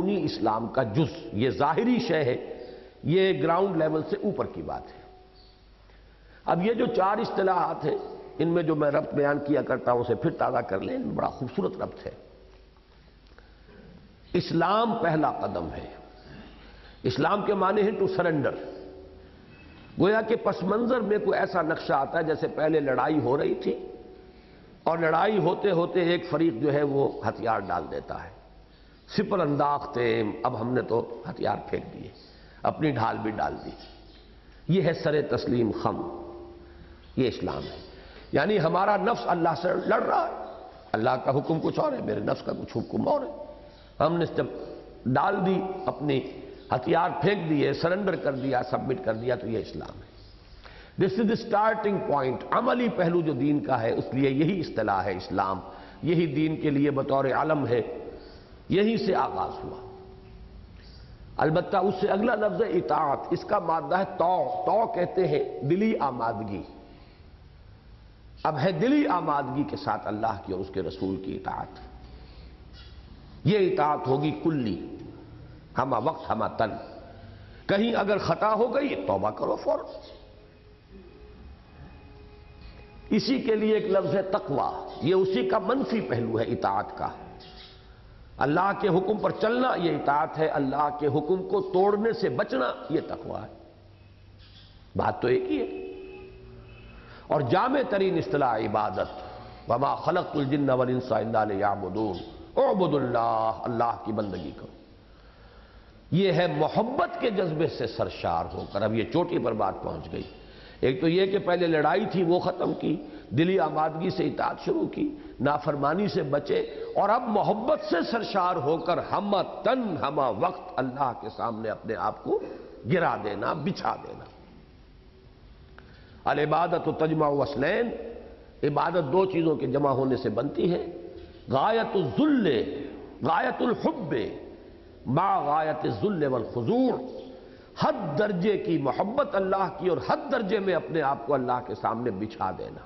اسلام کا جز، یہ ظاہری شے ہے، یہ گراؤنڈ لیول سے اوپر کی بات ہے۔ اب یہ جو چار اصطلاحات ہیں، ان میں جو میں ربط بیان کیا کرتا ہوں اسے پھر تازہ کر لیں، بڑا خوبصورت ربط ہے۔ اسلام پہلا قدم ہے۔ اسلام کے معنی ہیں ٹو سرنڈر۔ گویا کہ پس منظر میں کوئی ایسا نقشہ آتا ہے جیسے پہلے لڑائی ہو رہی تھی اور لڑائی ہوتے ہوتے ایک فریق جو ہے وہ ہتھیار ڈال دیتا ہے، سپر انداز تھے، اب ہم نے تو ہتھیار پھینک دیے، اپنی ڈھال بھی ڈال دی۔ یہ ہے سر تسلیم خم، یہ اسلام ہے۔ یعنی ہمارا نفس اللہ سے لڑ رہا ہے، اللہ کا حکم کچھ اور ہے، میرے نفس کا کچھ حکم اور ہے۔ ہم نے جب ڈال دی، اپنی ہتھیار پھینک دیے، سرنڈر کر دیا، سبمٹ کر دیا، تو یہ اسلام ہے۔ دس از دی اسٹارٹنگ پوائنٹ، عملی پہلو جو دین کا ہے، اس لیے یہی اصطلاح ہے اسلام، یہی دین کے لیے بطور علم ہے، یہیں سے آغاز ہوا۔ البتہ اس سے اگلا لفظ ہے اطاعت، اس کا مادہ ہے تو کہتے ہیں دلی آمادگی۔ اب ہے دلی آمادگی کے ساتھ اللہ کی اور اس کے رسول کی اطاعت۔ یہ اطاعت ہوگی کلی، ہمہ وقت ہمہ تن۔ کہیں اگر خطا ہو گئی توبہ کرو فوراً۔ اسی کے لیے ایک لفظ ہے تقوی، یہ اسی کا منفی پہلو ہے اطاعت کا۔ اللہ کے حکم پر چلنا یہ اطاعت ہے، اللہ کے حکم کو توڑنے سے بچنا یہ تقوی ہے۔ بات تو ایک ہی ہے۔ اور جامع ترین اصطلاح عبادت، وما خلقت الجن والانس الا لیعبدون، اعبدوا اللہ، اللہ کی بندگی کرو۔ یہ ہے محبت کے جذبے سے سرشار ہو کر، اب یہ چوٹی پر بات پہنچ گئی۔ ایک تو یہ کہ پہلے لڑائی تھی وہ ختم کی، دلی آمادگی سے اطاعت شروع کی، نافرمانی سے بچے، اور اب محبت سے سرشار ہو کر ہمہ تن ہمہ وقت اللہ کے سامنے اپنے آپ کو گرا دینا، بچھا دینا۔ العبادت تجمع اصلین، عبادت دو چیزوں کے جمع ہونے سے بنتی ہے، غایت الذل، غایت الحب مع غایت الذل والخضوع، حد درجے کی محبت اللہ کی اور حد درجے میں اپنے آپ کو اللہ کے سامنے بچھا دینا۔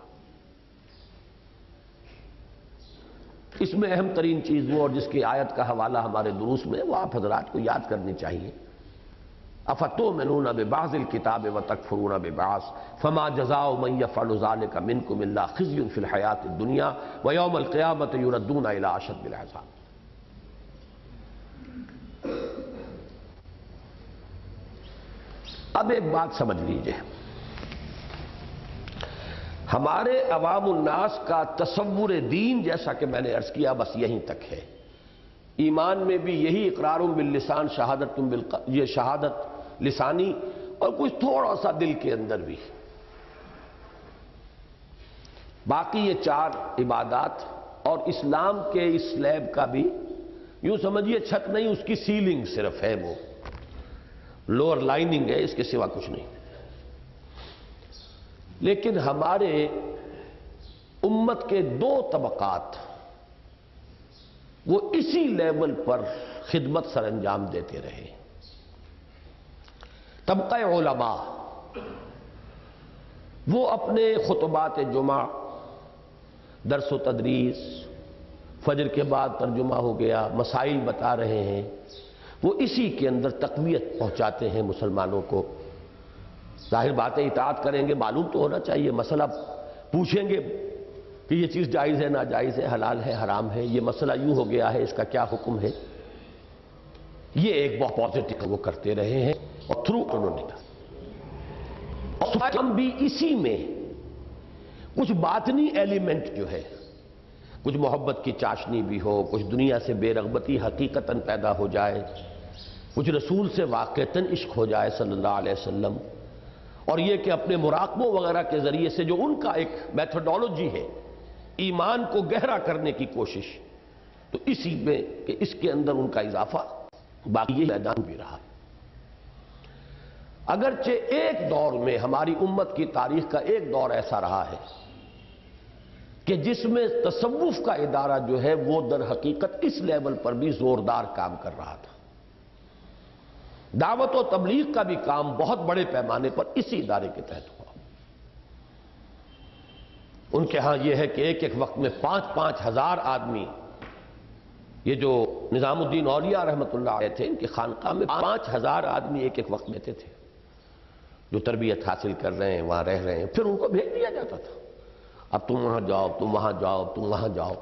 اس میں اہم ترین چیز وہ، اور جس کی آیت کا حوالہ ہمارے دروس میں، وہ آپ حضرات کو یاد کرنی چاہیے۔ افتؤمنون ببعض الکتاب وتکفرون ببعض فما جزاء من یفعل ذلک منکم الا خزی فی الحیاۃ الدنیا ویوم القیامۃ یردون الی اشد العذاب۔ اب ایک بات سمجھ لیجئے، ہمارے عوام الناس کا تصور دین، جیسا کہ میں نے عرض کیا، بس یہیں تک ہے۔ ایمان میں بھی یہی اقرار باللسان، شہادت یہ شہادت لسانی، اور کچھ تھوڑا سا دل کے اندر بھی۔ باقی یہ چار عبادات اور اسلام کے اس سلیب کا بھی یوں سمجھیے چھت نہیں، اس کی سیلنگ صرف ہے، وہ لوور لائننگ ہے، اس کے سوا کچھ نہیں۔ لیکن ہمارے امت کے دو طبقات وہ اسی لیول پر خدمت سر انجام دیتے رہے۔ طبقہ علماء، وہ اپنے خطبات جمعہ، درس و تدریس، فجر کے بعد ترجمہ ہو گیا، مسائل بتا رہے ہیں، وہ اسی کے اندر تقویت پہنچاتے ہیں مسلمانوں کو۔ ظاہر بات ہے اطاعت کریں گے، معلوم تو ہونا چاہیے، مسئلہ پوچھیں گے کہ یہ چیز جائز ہے ناجائز ہے، حلال ہے حرام ہے، یہ مسئلہ یوں ہو گیا ہے، اس کا کیا حکم ہے۔ یہ ایک بہت پازیٹو وہ کرتے رہے ہیں، اور تھرو انہوں نے کہا۔ اور ہم بھی اسی میں کچھ باطنی ایلیمنٹ جو ہے، کچھ محبت کی چاشنی بھی ہو، کچھ دنیا سے بے رغبتی حقیقتاً پیدا ہو جائے، کچھ رسول سے واقعتاً عشق ہو جائے صلی اللہ علیہ وسلم، اور یہ کہ اپنے مراقبوں وغیرہ کے ذریعے سے جو ان کا ایک میتھڈولوجی ہے ایمان کو گہرا کرنے کی کوشش، تو اسی میں کہ اس کے اندر ان کا اضافہ باقی یہ میدان بھی رہا۔ اگرچہ ایک دور میں ہماری امت کی تاریخ کا ایک دور ایسا رہا ہے کہ جس میں تصوف کا ادارہ جو ہے وہ در حقیقت اس لیول پر بھی زوردار کام کر رہا تھا۔ دعوت و تبلیغ کا بھی کام بہت بڑے پیمانے پر اسی ادارے کے تحت ہوا۔ ان کے ہاں یہ ہے کہ ایک ایک وقت میں 5,000 آدمی یہ جو نظام الدین اولیاء رحمۃ اللہ علیہ تھے، ان کی خانقاہ میں 5000 آدمی ایک ایک وقت لیتے تھے جو تربیت حاصل کر رہے ہیں، وہاں رہ رہے ہیں، پھر ان کو بھیج دیا جاتا تھا، اب تم وہاں جاؤ، تم وہاں جاؤ، تم وہاں جاؤ۔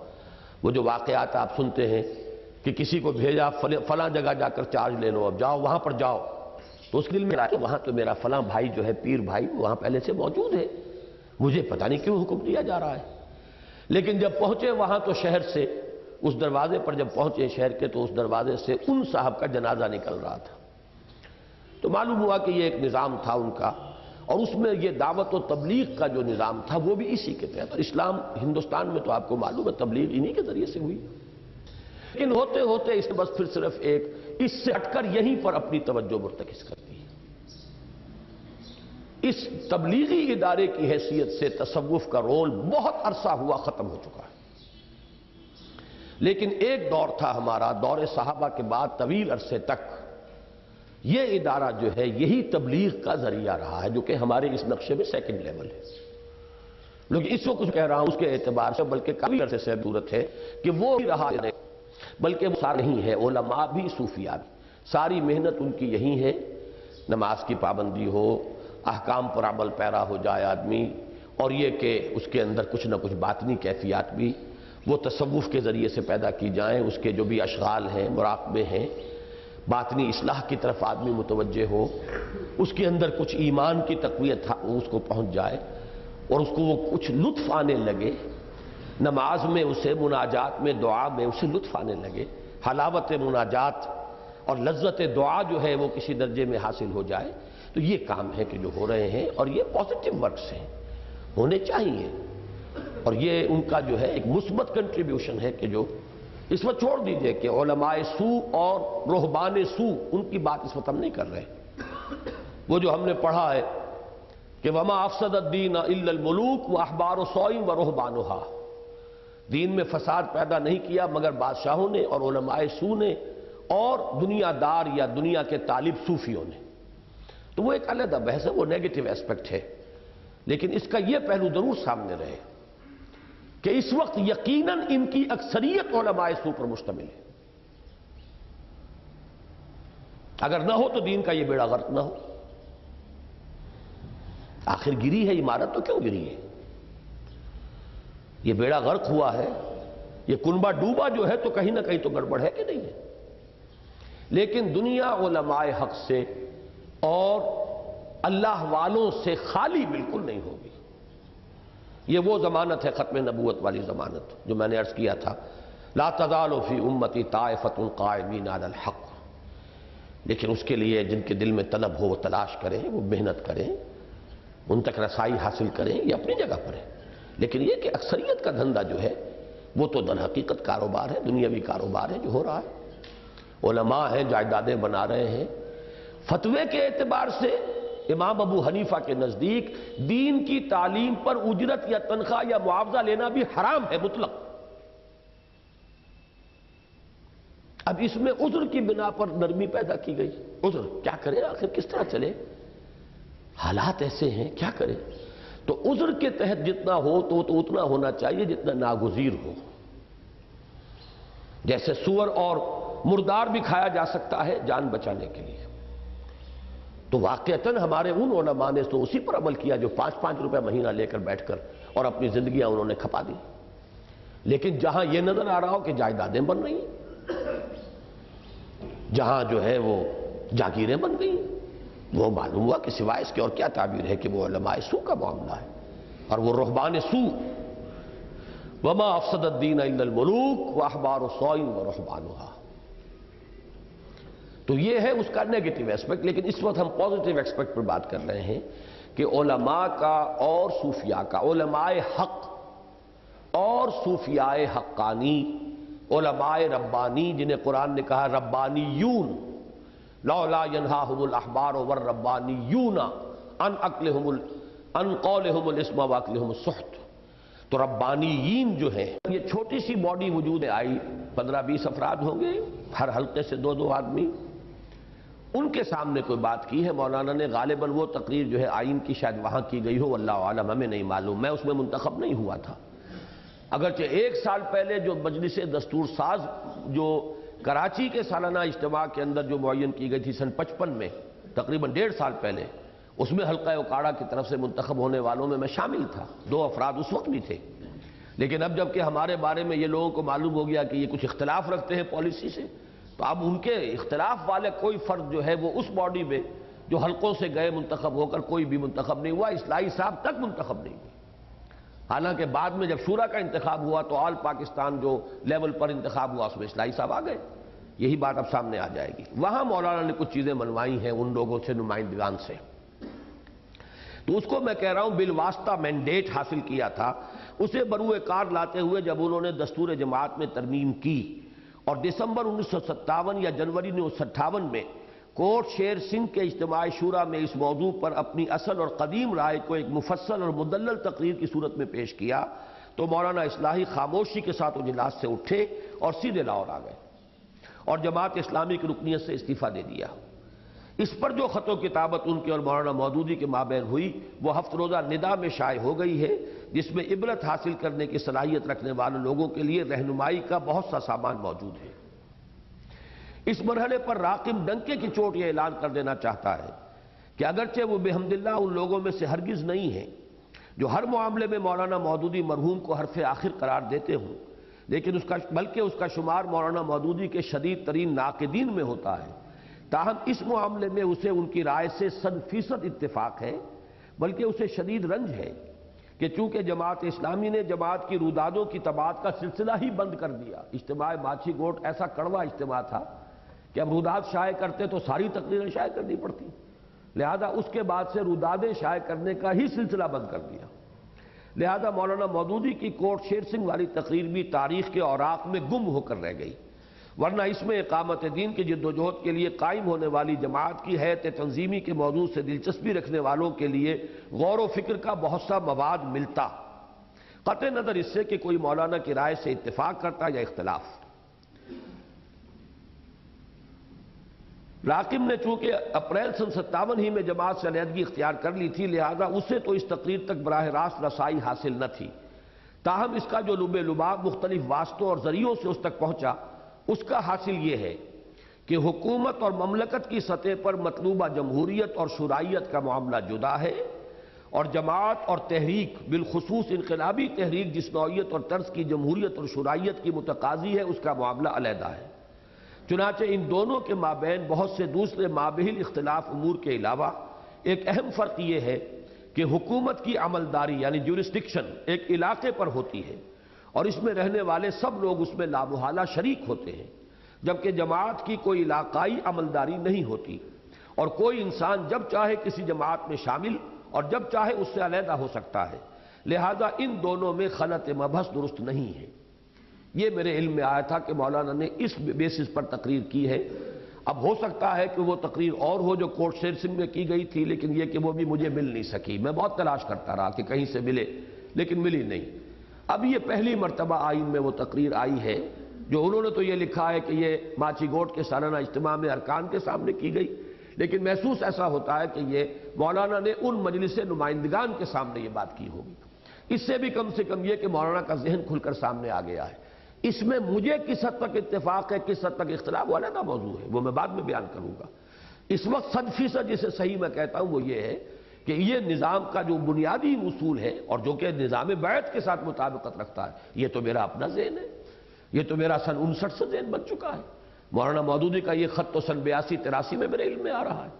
وہ جو واقعات آپ سنتے ہیں کہ کسی کو بھیجا فلاں جگہ جا کر چارج لے لو، اب جاؤ وہاں پر جاؤ، تو اس کے دل میں کہ وہاں تو میرا فلاں بھائی جو ہے، پیر بھائی، وہاں پہلے سے موجود ہے، مجھے پتہ نہیں کیوں حکم دیا جا رہا ہے۔ لیکن جب پہنچے وہاں تو شہر سے اس دروازے پر جب پہنچے شہر کے، تو اس دروازے سے ان صاحب کا جنازہ نکل رہا تھا، تو معلوم ہوا کہ یہ ایک نظام تھا ان کا، اور اس میں یہ دعوت و تبلیغ کا جو نظام تھا وہ بھی اسی کے تحت۔ اسلام ہندوستان میں تو آپ کو معلوم ہے تبلیغ انہی کے ذریعے سے ہوئی، لیکن ہوتے ہوتے اس نے بس پھر صرف ایک اس سے ہٹ کر یہیں پر اپنی توجہ مرتکز کر دی۔ اس تبلیغی ادارے کی حیثیت سے تصوف کا رول بہت عرصہ ہوا ختم ہو چکا ہے، لیکن ایک دور تھا ہمارا، دور صحابہ کے بعد طویل عرصے تک یہ ادارہ جو ہے یہی تبلیغ کا ذریعہ رہا ہے، جو کہ ہمارے اس نقشے میں سیکنڈ لیول ہے۔ لوگ اس وقت کچھ کہہ رہا ہوں اس کے اعتبار سے، بلکہ کافی عرصے سے ضرورت ہے کہ وہ بھی رہا ہے، بلکہ وہ سارا نہیں ہے، علماء بھی صوفیاء بھی، ساری محنت ان کی یہی ہے، نماز کی پابندی ہو، احکام پر عمل پیرا ہو جائے آدمی، اور یہ کہ اس کے اندر کچھ نہ کچھ باطنی کیفیات بھی وہ تصوف کے ذریعے سے پیدا کی جائیں، اس کے جو بھی اشغال ہیں، مراقبے ہیں، باطنی اصلاح کی طرف آدمی متوجہ ہو، اس کے اندر کچھ ایمان کی تقویت اس کو پہنچ جائے، اور اس کو وہ کچھ لطف آنے لگے، نماز میں اسے، مناجات میں، دعا میں اسے لطف آنے لگے، حلاوت مناجات اور لذت دعا جو ہے وہ کسی درجے میں حاصل ہو جائے، تو یہ کام ہے کہ جو ہو رہے ہیں، اور یہ پازیٹیو ورکس ہیں، ہونے چاہیے، اور یہ ان کا جو ہے ایک مثبت کنٹریبیوشن ہے کہ جو اس وقت چھوڑ دیجئے کہ علماء سو اور رہبان سو ان کی بات اس وقت ہم نہیں کر رہے۔ وہ جو ہم نے پڑھا ہے کہ وما افسد الدین الا الملوک واحبار سوء ورہبانها، دین میں فساد پیدا نہیں کیا مگر بادشاہوں نے اور علماء سو نے اور دنیا دار یا دنیا کے طالب صوفیوں نے، تو وہ ایک علیحدہ بحث ہے، وہ نیگیٹو اسپیکٹ ہے، لیکن اس کا یہ پہلو ضرور سامنے رہے کہ اس وقت یقیناً ان کی اکثریت علماء سو پر مشتمل ہے، اگر نہ ہو تو دین کا یہ بیڑا غرق نہ ہو۔ آخر گری ہے عمارت تو کیوں گری ہے؟ یہ بیڑا غرق ہوا ہے، یہ کنبہ ڈوبا جو ہے تو کہیں نہ کہیں تو گڑبڑ ہے کہ نہیں ہے، لیکن دنیا علماء حق سے اور اللہ والوں سے خالی بالکل نہیں ہوگی۔ یہ وہ ضمانت ہے ختم نبوت والی ضمانت جو میں نے عرض کیا تھا، لا تزال فی امتی طائفۃ قائمین علی الحق، لیکن اس کے لیے جن کے دل میں طلب ہو وہ تلاش کریں، وہ محنت کریں، ان تک رسائی حاصل کریں، یہ اپنی جگہ پر ہے، لیکن یہ کہ اکثریت کا دھندا جو ہے وہ تو در حقیقت کاروبار ہے، دنیاوی کاروبار ہے جو ہو رہا ہے، علماء ہیں جائیدادیں بنا رہے ہیں۔ فتوے کے اعتبار سے امام ابو حنیفہ کے نزدیک دین کی تعلیم پر اجرت یا تنخواہ یا معاوضہ لینا بھی حرام ہے مطلق۔ اب اس میں عذر کی بنا پر نرمی پیدا کی گئی، عذر کیا کرے، آخر کس طرح چلے، حالات ایسے ہیں کیا کرے، تو عذر کے تحت جتنا ہو تو اتنا ہونا چاہیے جتنا ناگزیر ہو، جیسے سور اور مردار بھی کھایا جا سکتا ہے جان بچانے کے لیے، تو واقعتاً ہمارے ان علماء نے تو اسی پر عمل کیا جو 5-5 روپے مہینہ لے کر بیٹھ کر اور اپنی زندگیاں انہوں نے کھپا دی، لیکن جہاں یہ نظر آ رہا ہو کہ جائیدادیں بن رہی ہیں، جہاں جو ہے وہ جاگیریں بن گئی، وہ معلوم ہوا کہ سوائے اس کے اور کیا تعبیر ہے کہ وہ علماء سو کا معاملہ ہے، اور وہ رہبان سو، وما افسد الدین الا الملوک واحبار سوء ورہبانها، تو یہ ہے اس کا نیگیٹو اسپیکٹ، لیکن اس وقت ہم پازیٹیو اسپیکٹ پر بات کر رہے ہیں کہ علماء کا اور صوفیاء کا، علماء حق اور صوفیاء حقانی، علماء ربانی جنہیں قرآن نے کہا ربانیون، لولا ینہاہم الاحبار والربانیون عن قولہم الاسم واکلہم السحت، تو ربانیین جو ہیں، یہ چھوٹی سی باڈی وجود میں آئی، 15-20 افراد ہوں گے، ہر حلقے سے 2 آدمی، ان کے سامنے کوئی بات کی ہے مولانا نے، غالباً وہ تقریر جو ہے آئین کی شاید وہاں کی گئی ہو، واللہ عالم، ہمیں نہیں معلوم، میں اس میں منتخب نہیں ہوا تھا، اگرچہ 1 سال پہلے جو مجلس دستور ساز جو کراچی کے سالانہ اجتماع کے اندر جو معین کی گئی تھی سن 55 میں، تقریباً 1.5 سال پہلے، اس میں حلقہ اکاڑا کی طرف سے منتخب ہونے والوں میں شامل تھا، 2 افراد اس وقت بھی تھے۔ لیکن اب جب کہ ہمارے بارے میں یہ لوگوں کو معلوم ہو گیا کہ یہ کچھ اختلاف رکھتے ہیں پالیسی سے، تو اب ان کے اختلاف والے کوئی فرد جو ہے وہ اس باڈی میں جو حلقوں سے گئے منتخب ہو کر کوئی بھی منتخب نہیں ہوا، اصلاحی صاحب تک منتخب نہیں ہوئے۔ حالانکہ بعد میں جب شورا کا انتخاب ہوا تو آل پاکستان جو لیول پر انتخاب ہوا اس میں اصلاحی صاحب آ گئے۔ یہی بات اب سامنے آ جائے گی۔ وہاں مولانا نے کچھ چیزیں منوائی ہیں ان لوگوں سے، نمائندگان سے، تو اس کو میں کہہ رہا ہوں بالواسطہ مینڈیٹ حاصل کیا تھا، اسے بروئے کار لاتے ہوئے جب انہوں نے دستور جماعت میں ترمیم کی اور دسمبر 1957 یا جنوری 1958 میں کوٹ شیر سنگھ کے اجتماع شورا میں اس موضوع پر اپنی اصل اور قدیم رائے کو ایک مفصل اور مدلل تقریر کی صورت میں پیش کیا تو مولانا اصلاحی خاموشی کے ساتھ اجلاس سے اٹھے اور سیدھے لاہور آ گئے اور جماعت اسلامی کی رکنیت سے استعفیٰ دے دیا۔ اس پر جو خط و کتابت ان کے اور مولانا مودودی کے مابین ہوئی وہ 7 روزہ ندا میں شائع ہو گئی ہے، جس میں عبرت حاصل کرنے کی صلاحیت رکھنے والے لوگوں کے لیے رہنمائی کا بہت سا سامان موجود ہے۔ اس مرحلے پر راقم ڈنکے کی چوٹ یہ اعلان کر دینا چاہتا ہے کہ اگرچہ وہ بحمداللہ ان لوگوں میں سے ہرگز نہیں ہیں جو ہر معاملے میں مولانا مودودی مرحوم کو حرف آخر قرار دیتے ہوں، لیکن بلکہ اس کا شمار مولانا مودودی کے شدید ترین ناقدین میں ہوتا ہے۔ تاہم اس معاملے میں اسے ان کی رائے سے 100% اتفاق ہے، بلکہ اسے شدید رنج ہے کہ چونکہ جماعت اسلامی نے جماعت کی رودادوں کی تباعت کا سلسلہ ہی بند کر دیا۔ اجتماع ماچھی گوٹ ایسا کڑوا اجتماع تھا کہ اب روداد شائع کرتے تو ساری تقریریں شائع کرنی پڑتی، لہذا اس کے بعد سے رودادیں شائع کرنے کا ہی سلسلہ بند کر دیا۔ لہذا مولانا مودودی کی کوٹ شیر سنگھ والی تقریر بھی تاریخ کے اوراق میں گم ہو کر رہ گئی، ورنہ اس میں اقامت دین کی جد و جہد کے لیے قائم ہونے والی جماعت کی حیثیت تنظیمی کے موضوع سے دلچسپی رکھنے والوں کے لیے غور و فکر کا بہت سا مواد ملتا، قطع نظر اس سے کہ کوئی مولانا کی رائے سے اتفاق کرتا یا اختلاف۔ راقم نے چونکہ اپریل سن 57 ہی میں جماعت سے علیحدگی اختیار کر لی تھی، لہذا اسے تو اس تقریر تک براہ راست رسائی حاصل نہ تھی، تاہم اس کا جو لب لباب مختلف واسطوں اور ذریعوں سے اس تک پہنچا اس کا حاصل یہ ہے کہ حکومت اور مملکت کی سطح پر مطلوبہ جمہوریت اور شورائیت کا معاملہ جدا ہے، اور جماعت اور تحریک بالخصوص انقلابی تحریک جس نوعیت اور طرز کی جمہوریت اور شورائیت کی متقاضی ہے اس کا معاملہ علیحدہ ہے۔ چنانچہ ان دونوں کے مابین بہت سے دوسرے مابہل اختلاف امور کے علاوہ ایک اہم فرق یہ ہے کہ حکومت کی عملداری یعنی جورسڈکشن ایک علاقے پر ہوتی ہے اور اس میں رہنے والے سب لوگ اس میں لامحالہ شریک ہوتے ہیں، جبکہ جماعت کی کوئی علاقائی عملداری نہیں ہوتی اور کوئی انسان جب چاہے کسی جماعت میں شامل اور جب چاہے اس سے علیحدہ ہو سکتا ہے، لہذا ان دونوں میں خلط مبحث درست نہیں ہے۔ یہ میرے علم میں آیا تھا کہ مولانا نے اس بیسس پر تقریر کی ہے۔ اب ہو سکتا ہے کہ وہ تقریر اور ہو جو کوٹ شیر سنگھ میں کی گئی تھی، لیکن یہ کہ وہ بھی مجھے مل نہیں سکی، میں بہت تلاش کرتا رہا کہ کہیں سے ملے لیکن ملی نہیں۔ اب یہ پہلی مرتبہ آئین میں وہ تقریر آئی ہے جو انہوں نے تو یہ لکھا ہے کہ یہ ماچھی گوٹ کے سالانہ اجتماع میں ارکان کے سامنے کی گئی، لیکن محسوس ایسا ہوتا ہے کہ یہ مولانا نے ان مجلس نمائندگان کے سامنے یہ بات کی ہوگی۔ اس سے بھی کم سے کم یہ کہ مولانا کا ذہن کھل کر سامنے آ گیا ہے۔ اس میں مجھے کس حد تک اتفاق ہے کس حد تک اختلاف وہ علیحدہ موضوع ہے، وہ میں بعد میں بیان کروں گا۔ اس وقت 100% جسے صحیح میں کہتا ہوں وہ یہ ہے کہ یہ نظام کا جو بنیادی اصول ہے اور جو کہ نظام بیعت کے ساتھ مطابقت رکھتا ہے، یہ تو میرا اپنا ذہن ہے، یہ تو میرا سن 59 سے ذہن بن چکا ہے۔ مولانا مودودی کا یہ خط تو سن 82-83 میں میرے علم میں آ رہا ہے،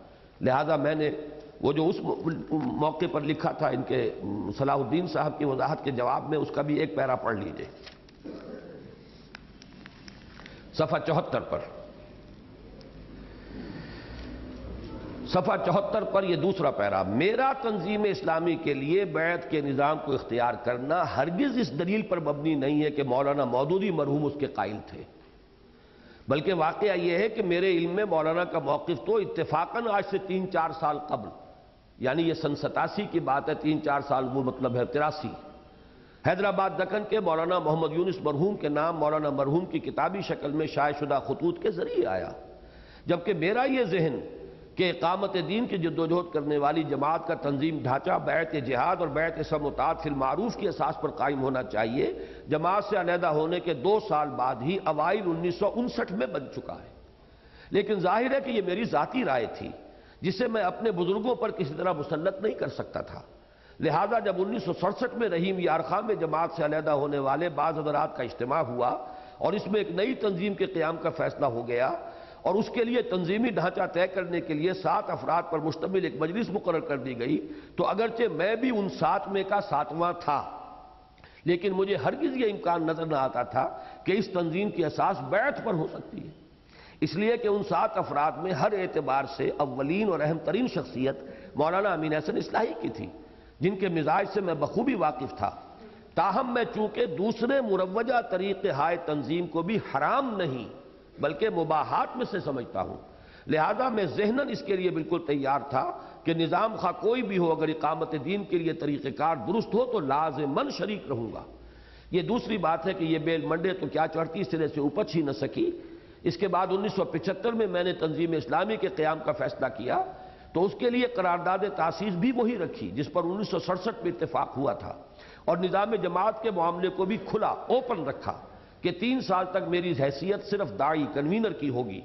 لہذا میں نے وہ جو اس موقع پر لکھا تھا ان کے صلاح الدین صاحب کی وضاحت کے جواب میں، اس کا بھی ایک پیرا پڑھ لیجئے صفحہ 74 پر۔ صفحہ 74 پر یہ دوسرا پیرا، میرا تنظیم اسلامی کے لیے بیعت کے نظام کو اختیار کرنا ہرگز اس دلیل پر مبنی نہیں ہے کہ مولانا مودودی مرحوم اس کے قائل تھے، بلکہ واقعہ یہ ہے کہ میرے علم میں مولانا کا موقف تو اتفاقاً آج سے 3-4 سال قبل، یعنی یہ سن 87 کی بات ہے، 3-4 سال وہ مطلب ہے 83، حیدرآباد دکن کے مولانا محمد یونس مرحوم کے نام مولانا مرحوم کی کتابی شکل میں شائع شدہ خطوط کے ذریعے آیا، جبکہ میرا یہ ذہن کہ اقامت دین کی جدوجہد کرنے والی جماعت کا تنظیم ڈھانچہ بیعت جہاد اور بیعت صبر و طاعت فی المعروف کی اساس پر قائم ہونا چاہیے، جماعت سے علیحدہ ہونے کے 2 سال بعد ہی اوائل 1959 میں بن چکا ہے۔ لیکن ظاہر ہے کہ یہ میری ذاتی رائے تھی جسے میں اپنے بزرگوں پر کسی طرح مسلط نہیں کر سکتا تھا۔ لہذا جب 1967 میں رحیم یار خان میں جماعت سے علیحدہ ہونے والے بعض حضرات کا اجتماع ہوا اور اس میں ایک نئی تنظیم کے قیام کا فیصلہ ہو گیا اور اس کے لیے تنظیمی ڈھانچہ طے کرنے کے لیے 7 افراد پر مشتمل ایک مجلس مقرر کر دی گئی، تو اگرچہ میں بھی ان 7 میں کا 7واں تھا، لیکن مجھے ہرگز یہ امکان نظر نہ آتا تھا کہ اس تنظیم کی اساس بیعت پر ہو سکتی ہے، اس لیے کہ ان 7 افراد میں ہر اعتبار سے اولین اور اہم ترین شخصیت مولانا امین احسن اصلاحی کی تھی، جن کے مزاج سے میں بخوبی واقف تھا۔ تاہم میں چونکہ دوسرے مروجہ طریقے ہائے تنظیم کو بھی حرام نہیں بلکہ مباحات میں سے سمجھتا ہوں، لہذا میں ذہناً اس کے لیے بالکل تیار تھا کہ نظام خواہ کوئی بھی ہو، اگر اقامت دین کے لیے طریقہ کار درست ہو تو لازماً شریک رہوں گا۔ یہ دوسری بات ہے کہ یہ بیل منڈے تو کیا چڑھتی سرے سے اپچ ہی نہ سکی۔ اس کے بعد 1975 میں میں نے تنظیم اسلامی کے قیام کا فیصلہ کیا تو اس کے لیے قرارداد تاسیس بھی وہی رکھی جس پر 1967 میں اتفاق ہوا تھا، اور نظام جماعت کے معاملے کو بھی کھلا اوپن رکھا کہ 3 سال تک میری حیثیت صرف داعی کنوینر کی ہوگی۔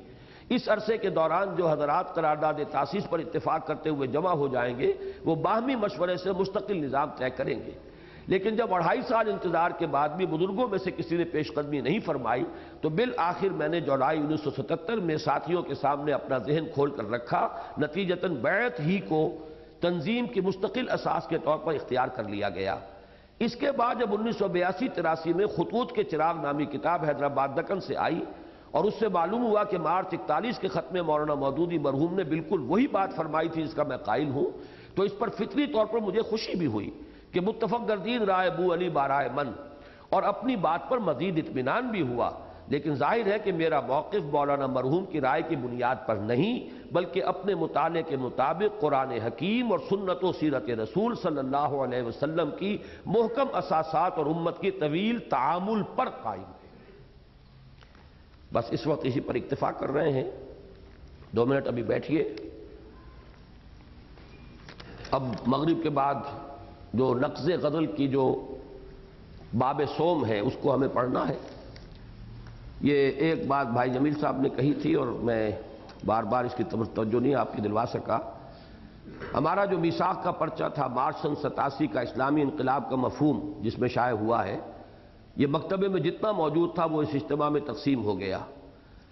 اس عرصے کے دوران جو حضرات قرارداد تاسیس پر اتفاق کرتے ہوئے جمع ہو جائیں گے وہ باہمی مشورے سے مستقل نظام طے کریں گے۔ لیکن جب 2.5 سال انتظار کے بعد بھی بزرگوں میں سے کسی نے پیش قدمی نہیں فرمائی تو بالآخر میں نے جولائی 1977 میں ساتھیوں کے سامنے اپنا ذہن کھول کر رکھا، نتیجتاً بیعت ہی کو تنظیم کی مستقل اساس کے طور پر اختیار کر لیا گیا۔ اس کے بعد جب 1982-83 میں خطوط کے چراغ نامی کتاب حیدرآباد دکن سے آئی اور اس سے معلوم ہوا کہ مارچ 41 کے ختم مولانا مودودی مرحوم نے بالکل وہی بات فرمائی تھی جس کا میں قائل ہوں، تو اس پر فطری طور پر مجھے خوشی بھی ہوئی کہ متفق گردین رائے ابو علی بارائے من، اور اپنی بات پر مزید اطمینان بھی ہوا۔ لیکن ظاہر ہے کہ میرا موقف مولانا مرحوم کی رائے کی بنیاد پر نہیں بلکہ اپنے مطالعے کے مطابق قرآن حکیم اور سنت و سیرت رسول صلی اللہ علیہ وسلم کی محکم اساسات اور امت کی طویل تعامل پر قائم ہے۔ بس اس وقت اسی پر اکتفا کر رہے ہیں۔ 2 منٹ ابھی بیٹھیے۔ اب مغرب کے بعد جو نقض غزل کی جو باب سوم ہے اس کو ہمیں پڑھنا ہے۔ یہ ایک بات بھائی جمیل صاحب نے کہی تھی اور میں بار بار اس کی توجہ نہیں آپ کی دلوا سکا۔ ہمارا جو میثاق کا پرچہ تھا مارچ 87 کا اسلامی انقلاب کا مفہوم جس میں شائع ہوا ہے، یہ مکتبے میں جتنا موجود تھا وہ اس اجتماع میں تقسیم ہو گیا،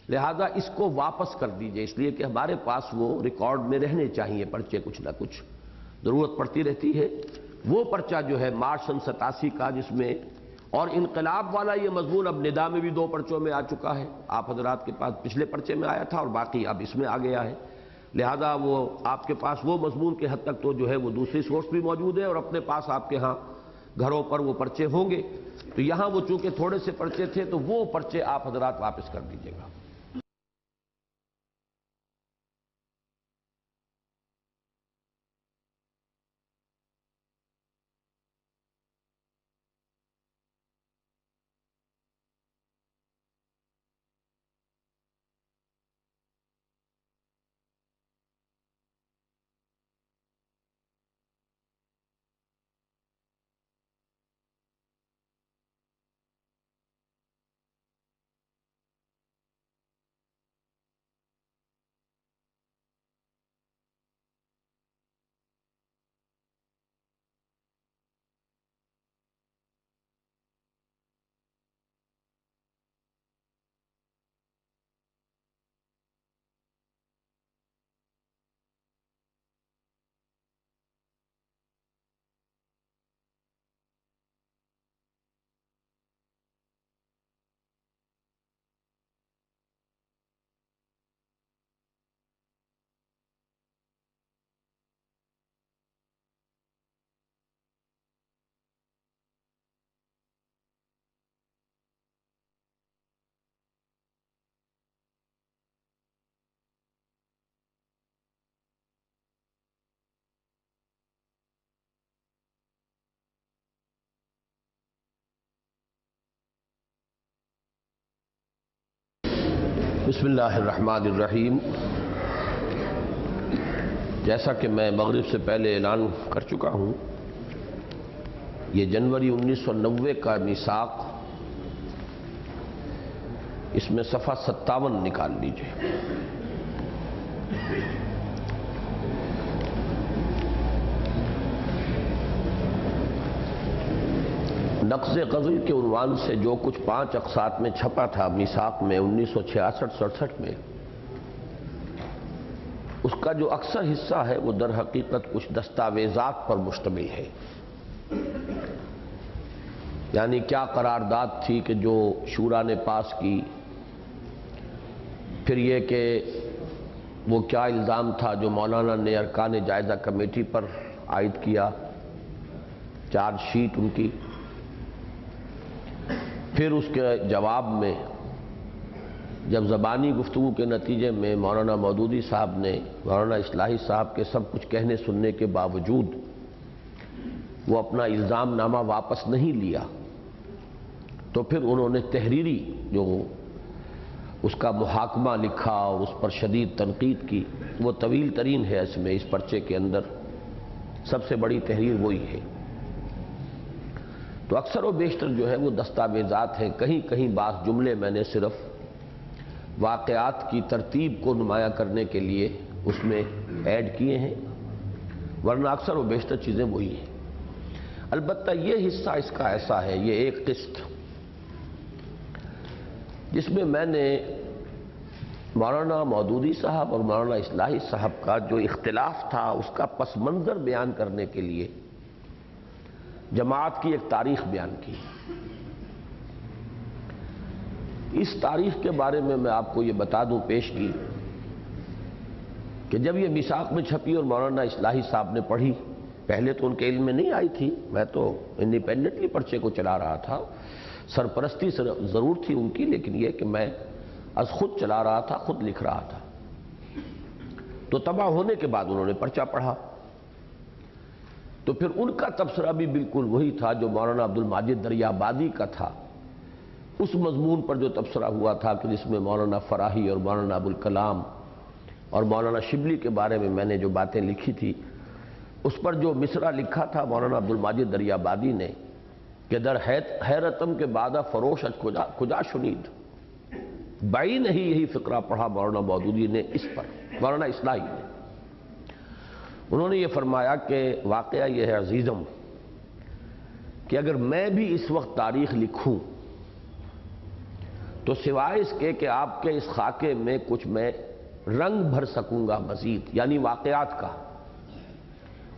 لہذا اس کو واپس کر دیجئے، اس لیے کہ ہمارے پاس وہ ریکارڈ میں رہنے چاہیے پرچے، کچھ نہ کچھ ضرورت پڑتی رہتی ہے۔ وہ پرچہ جو ہے مارچ 87 کا جس میں اور انقلاب والا یہ مضمون اب ندا میں بھی 2 پرچوں میں آ چکا ہے، آپ حضرات کے پاس پچھلے پرچے میں آیا تھا اور باقی اب اس میں آ گیا ہے، لہذا وہ آپ کے پاس وہ مضمون کے حد تک تو جو ہے وہ دوسری سورس بھی موجود ہے اور اپنے پاس آپ کے ہاں گھروں پر وہ پرچے ہوں گے، تو یہاں وہ چونکہ تھوڑے سے پرچے تھے تو وہ پرچے آپ حضرات واپس کر دیجیے گا۔ بسم اللہ الرحمن الرحیم۔ جیسا کہ میں مغرب سے پہلے اعلان کر چکا ہوں، یہ جنوری 1990 کا میثاق، اس میں صفحہ 57 نکال لیجئے۔ نقض غزل کے عنوان سے جو کچھ 5 اقساط میں چھپا تھا میثاق میں 1966-67 میں، اس کا جو اکثر حصہ ہے وہ در حقیقت کچھ دستاویزات پر مشتمل ہے۔ یعنی کیا قرارداد تھی کہ جو شورا نے پاس کی، پھر یہ کہ وہ کیا الزام تھا جو مولانا نے ارکان جائزہ کمیٹی پر عائد کیا، چارج شیٹ ان کی، پھر اس کے جواب میں جب زبانی گفتگو کے نتیجے میں مولانا مودودی صاحب نے مولانا اصلاحی صاحب کے سب کچھ کہنے سننے کے باوجود وہ اپنا الزام نامہ واپس نہیں لیا، تو پھر انہوں نے تحریری جو اس کا محاکمہ لکھا اور اس پر شدید تنقید کی، وہ طویل ترین ہے، اس میں اس پرچے کے اندر سب سے بڑی تحریر وہی ہے۔ تو اکثر و بیشتر جو ہے وہ دستاویزات ہیں، کہیں کہیں بعض جملے میں نے صرف واقعات کی ترتیب کو نمایاں کرنے کے لیے اس میں ایڈ کیے ہیں، ورنہ اکثر و بیشتر چیزیں وہی ہیں۔ البتہ یہ حصہ اس کا ایسا ہے، یہ ایک قسط جس میں میں نے مولانا مودودی صاحب اور مولانا اصلاحی صاحب کا جو اختلاف تھا اس کا پس منظر بیان کرنے کے لیے جماعت کی ایک تاریخ بیان کی۔ اس تاریخ کے بارے میں آپ کو یہ بتا دوں پیشگی کہ جب یہ میثاق میں چھپی اور مولانا اصلاحی صاحب نے پڑھی، پہلے تو ان کے علم میں نہیں آئی تھی، میں تو انڈیپینڈنٹلی پرچے کو چلا رہا تھا، سرپرستی ضرور تھی ان کی، لیکن یہ کہ میں از خود چلا رہا تھا، خود لکھ رہا تھا۔ تو تباہ ہونے کے بعد انہوں نے پرچہ پڑھا، تو پھر ان کا تبصرہ بھی بالکل وہی تھا جو مولانا عبدالماجد دریابادی کا تھا۔ اس مضمون پر جو تبصرہ ہوا تھا کہ جس میں مولانا فراہی اور مولانا ابوالکلام اور مولانا شبلی کے بارے میں میں نے جو باتیں لکھی تھی، اس پر جو مصرع لکھا تھا مولانا عبدالماجد دریابادی نے کہ در حیرتم کے بعد فروش کجا شنید، بائی نہیں یہی فقرہ پڑھا مولانا مودودی نے اس پر، مولانا اصلاحی نے۔ انہوں نے یہ فرمایا کہ واقعہ یہ ہے عزیزم کہ اگر میں بھی اس وقت تاریخ لکھوں تو سوائے اس کے کہ آپ کے اس خاکے میں کچھ میں رنگ بھر سکوں گا مزید، یعنی واقعات کا،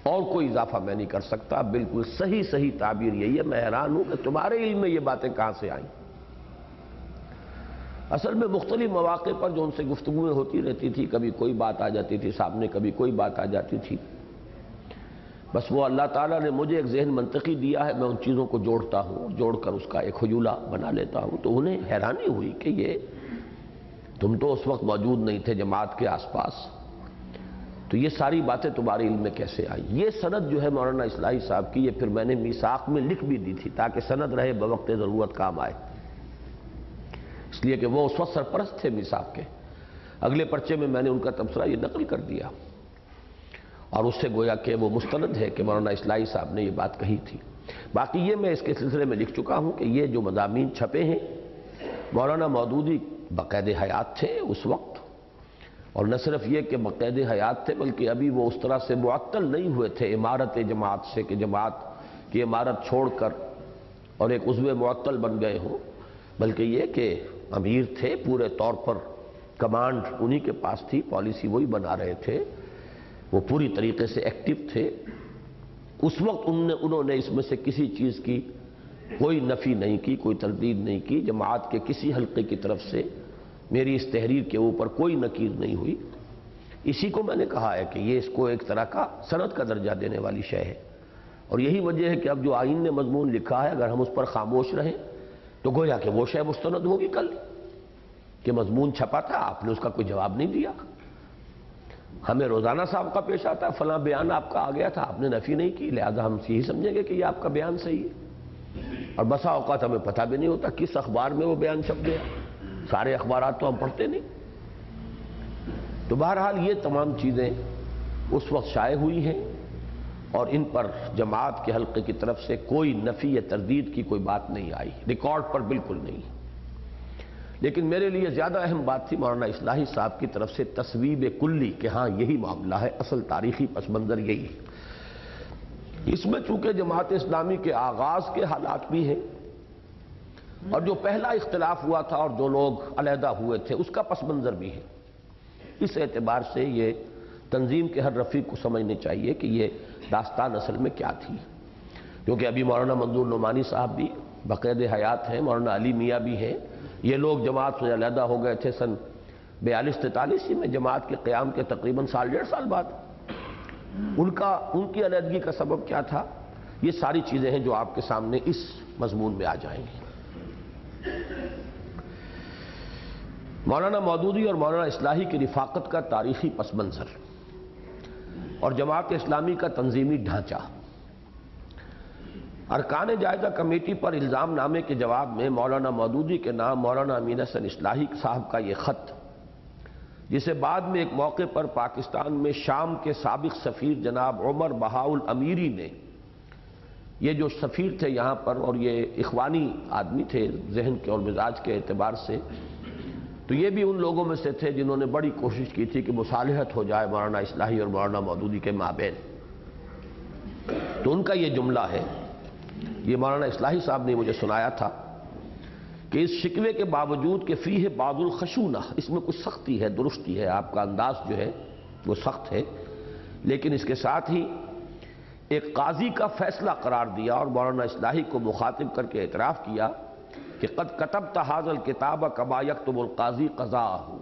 اور کوئی اضافہ میں نہیں کر سکتا۔ بالکل صحیح تعبیر یہی ہے۔ میں حیران ہوں کہ تمہارے علم میں یہ باتیں کہاں سے آئیں۔ اصل میں مختلف مواقع پر جو ان سے گفتگویں ہوتی رہتی تھی، کبھی کوئی بات آ جاتی تھی سامنے، کبھی کوئی بات آ جاتی تھی، بس وہ اللہ تعالیٰ نے مجھے ایک ذہن منطقی دیا ہے، میں ان چیزوں کو جوڑتا ہوں، جوڑ کر اس کا ایک حجولہ بنا لیتا ہوں۔ تو انہیں حیرانی ہوئی کہ یہ تم تو اس وقت موجود نہیں تھے جماعت کے آس پاس، تو یہ ساری باتیں تمہارے علم میں کیسے آئی؟ یہ سند جو ہے مولانا اصلاحی صاحب کی، یہ پھر میں نے میثاق میں لکھ بھی دی تھی تاکہ سند رہے، بوقت ضرورت کام آئے، اس لیے کہ وہ اس وقت سرپرست تھے میثاق کے۔ اگلے پرچے میں میں نے ان کا تبصرہ یہ نقل کر دیا، اور اس سے گویا کہ وہ مستند ہے کہ مولانا اصلاحی صاحب نے یہ بات کہی تھی۔ باقی یہ میں اس کے سلسلے میں لکھ چکا ہوں کہ یہ جو مضامین چھپے ہیں، مولانا مودودی بقید حیات تھے اس وقت، اور نہ صرف یہ کہ بقید حیات تھے بلکہ ابھی وہ اس طرح سے معطل نہیں ہوئے تھے عمارت جماعت سے کہ جماعت کی عمارت چھوڑ کر اور ایک عضو معطل بن گئے ہوں، بلکہ یہ کہ امیر تھے، پورے طور پر کمانڈ انہی کے پاس تھی، پالیسی وہی بنا رہے تھے، وہ پوری طریقے سے ایکٹیو تھے۔ اس وقت انہوں نے اس میں سے کسی چیز کی کوئی نفی نہیں کی، کوئی تردید نہیں کی، جماعت کے کسی حلقے کی طرف سے میری اس تحریر کے اوپر کوئی نکیر نہیں ہوئی۔ اسی کو میں نے کہا ہے کہ یہ اس کو ایک طرح کا سند کا درجہ دینے والی شے ہے، اور یہی وجہ ہے کہ اب جو آئین نے مضمون لکھا ہے اگر ہم اس پر خاموش رہیں تو گویا کہ وہ شے مستند ہوگی کل کہ مضمون چھپا تھا، آپ نے اس کا کوئی جواب نہیں دیا۔ ہمیں روزانہ صاحب کا پیش آتا ہے فلاں بیان آپ کا آ گیا تھا، آپ نے نفی نہیں کی، لہذا ہم یہی سمجھیں گے کہ یہ آپ کا بیان صحیح ہے، اور بسا اوقات ہمیں پتہ بھی نہیں ہوتا کس اخبار میں وہ بیان چھپ گیا، سارے اخبارات تو ہم پڑھتے نہیں۔ تو بہرحال یہ تمام چیزیں اس وقت شائع ہوئی ہیں اور ان پر جماعت کے حلقے کی طرف سے کوئی نفی یا تردید کی کوئی بات نہیں آئی، ریکارڈ پر بالکل نہیں۔ لیکن میرے لیے زیادہ اہم بات تھی مولانا اصلاحی صاحب کی طرف سے تصویب کلی کہ ہاں یہی معاملہ ہے، اصل تاریخی پس منظر یہی ہے۔ اس میں چونکہ جماعت اسلامی کے آغاز کے حالات بھی ہیں اور جو پہلا اختلاف ہوا تھا اور جو لوگ علیحدہ ہوئے تھے اس کا پس منظر بھی ہے، اس اعتبار سے یہ تنظیم کے ہر رفیق کو سمجھنے چاہیے کہ یہ داستان اصل میں کیا تھی، کیونکہ ابھی مولانا منظور نعمانی صاحب بھی بقید حیات ہیں، مولانا علی میاں بھی ہیں، یہ لوگ جماعت سے علیحدہ ہو گئے تھے سن 42-43 میں، جماعت کے قیام کے تقریباً سال ڈیڑھ سال بعد۔ ان کی علیحدگی کا سبب کیا تھا؟ یہ ساری چیزیں ہیں جو آپ کے سامنے اس مضمون میں آ جائیں گی۔ مولانا مودودی اور مولانا اصلاحی کی رفاقت کا تاریخی پس منظر اور جماعت اسلامی کا تنظیمی ڈھانچہ۔ ارکان جائزہ کمیٹی پر الزام نامے کے جواب میں مولانا مودودی کے نام مولانا امین حسن اصلاحی صاحب کا یہ خط، جسے بعد میں ایک موقع پر پاکستان میں شام کے سابق سفیر جناب عمر بہاؤ الامیری نے، یہ جو سفیر تھے یہاں پر اور یہ اخوانی آدمی تھے ذہن کے اور مزاج کے اعتبار سے، تو یہ بھی ان لوگوں میں سے تھے جنہوں نے بڑی کوشش کی تھی کہ مصالحت ہو جائے مولانا اصلاحی اور مولانا مودودی کے مابین۔ تو ان کا یہ جملہ ہے، یہ مولانا اصلاحی صاحب نے مجھے سنایا تھا کہ اس شکوے کے باوجود کہ فیہ بعض الخشونہ، اس میں کچھ سختی ہے، درستی ہے، آپ کا انداز جو ہے وہ سخت ہے، لیکن اس کے ساتھ ہی ایک قاضی کا فیصلہ قرار دیا اور مولانا اصلاحی کو مخاطب کر کے اعتراف کیا کہ قد کتبت ھذا الکتاب کما یکتب القاضی قضاءہ،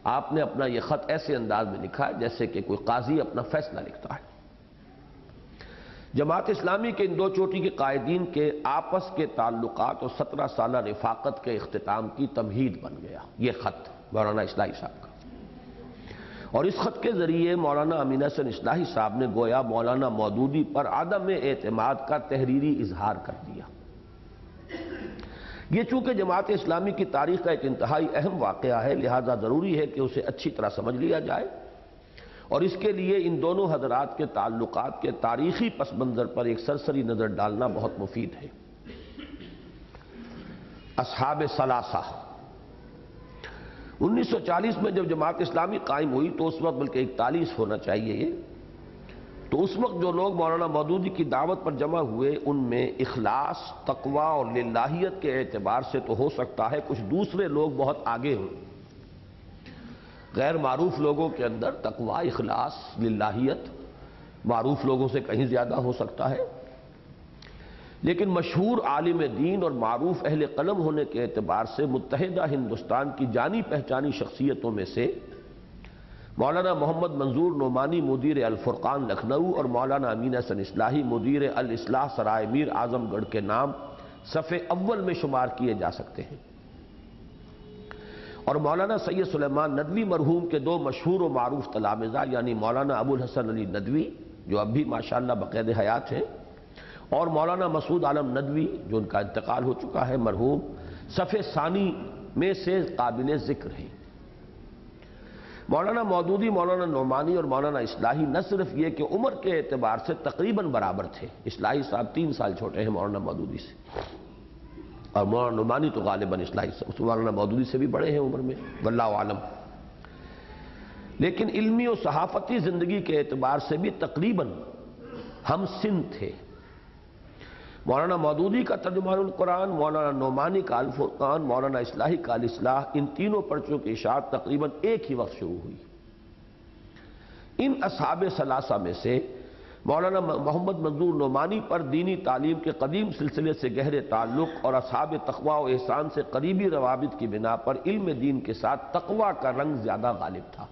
آپ نے اپنا یہ خط ایسے انداز میں لکھا ہے جیسے کہ کوئی قاضی اپنا فیصلہ لکھتا ہے۔ جماعت اسلامی کے ان دو چوٹی کے قائدین کے آپس کے تعلقات اور 17 سالہ رفاقت کے اختتام کی تمہید بن گیا یہ خط مولانا اصلاحی صاحب کا، اور اس خط کے ذریعے مولانا امین حسن اصلاحی صاحب نے گویا مولانا مودودی پر عدم اعتماد کا تحریری اظہار کر دیا۔ یہ چونکہ جماعت اسلامی کی تاریخ کا ایک انتہائی اہم واقعہ ہے، لہذا ضروری ہے کہ اسے اچھی طرح سمجھ لیا جائے، اور اس کے لیے ان دونوں حضرات کے تعلقات کے تاریخی پس منظر پر ایک سرسری نظر ڈالنا بہت مفید ہے۔ اصحاب ثلاثہ، 1940 میں جب جماعت اسلامی قائم ہوئی تو اس وقت، بلکہ 41 ہونا چاہیے یہ، تو اس وقت جو لوگ مولانا مودودی کی دعوت پر جمع ہوئے ان میں اخلاص، تقوی اور للہیت کے اعتبار سے تو ہو سکتا ہے کچھ دوسرے لوگ بہت آگے ہوں، غیر معروف لوگوں کے اندر تقوی، اخلاص، للہیت معروف لوگوں سے کہیں زیادہ ہو سکتا ہے، لیکن مشہور عالم دین اور معروف اہل قلم ہونے کے اعتبار سے متحدہ ہندوستان کی جانی پہچانی شخصیتوں میں سے مولانا محمد منظور نعمانی مدیر الفرقان لکھنؤ اور مولانا امین حسن اصلاحی مدیر الاصلاح سرائے میر اعظم گڑھ کے نام صف اول میں شمار کیے جا سکتے ہیں، اور مولانا سید سلیمان ندوی مرحوم کے دو مشہور و معروف تلامذہ یعنی مولانا ابو الحسن علی ندوی جو اب بھی ماشاءاللہ بقید حیات ہیں، اور مولانا مسعود عالم ندوی جو ان کا انتقال ہو چکا ہے مرحوم، صف ثانی میں سے قابل ذکر ہیں۔ مولانا مودودی، مولانا نعمانی اور مولانا اصلاحی نہ صرف یہ کہ عمر کے اعتبار سے تقریباً برابر تھے، اصلاحی صاحب 3 سال چھوٹے ہیں مولانا مودودی سے، اور مولانا نعمانی تو غالباً اصلاحی صاحب مولانا مودودی سے بھی بڑے ہیں عمر میں، واللہ عالم، لیکن علمی و صحافتی زندگی کے اعتبار سے بھی تقریباً ہم سن تھے۔ مولانا مودودی کا ترجمان القرآن، مولانا نعمانی کا الفرقان، مولانا اصلاحی کا الاصلاح، ان تینوں پرچوں کی اشاعت تقریباً ایک ہی وقت شروع ہوئی۔ ان اصحاب ثلاثہ میں سے مولانا محمد منظور نعمانی پر دینی تعلیم کے قدیم سلسلے سے گہرے تعلق اور اصحاب تقوی و احسان سے قریبی روابط کی بنا پر علم دین کے ساتھ تقوی کا رنگ زیادہ غالب تھا۔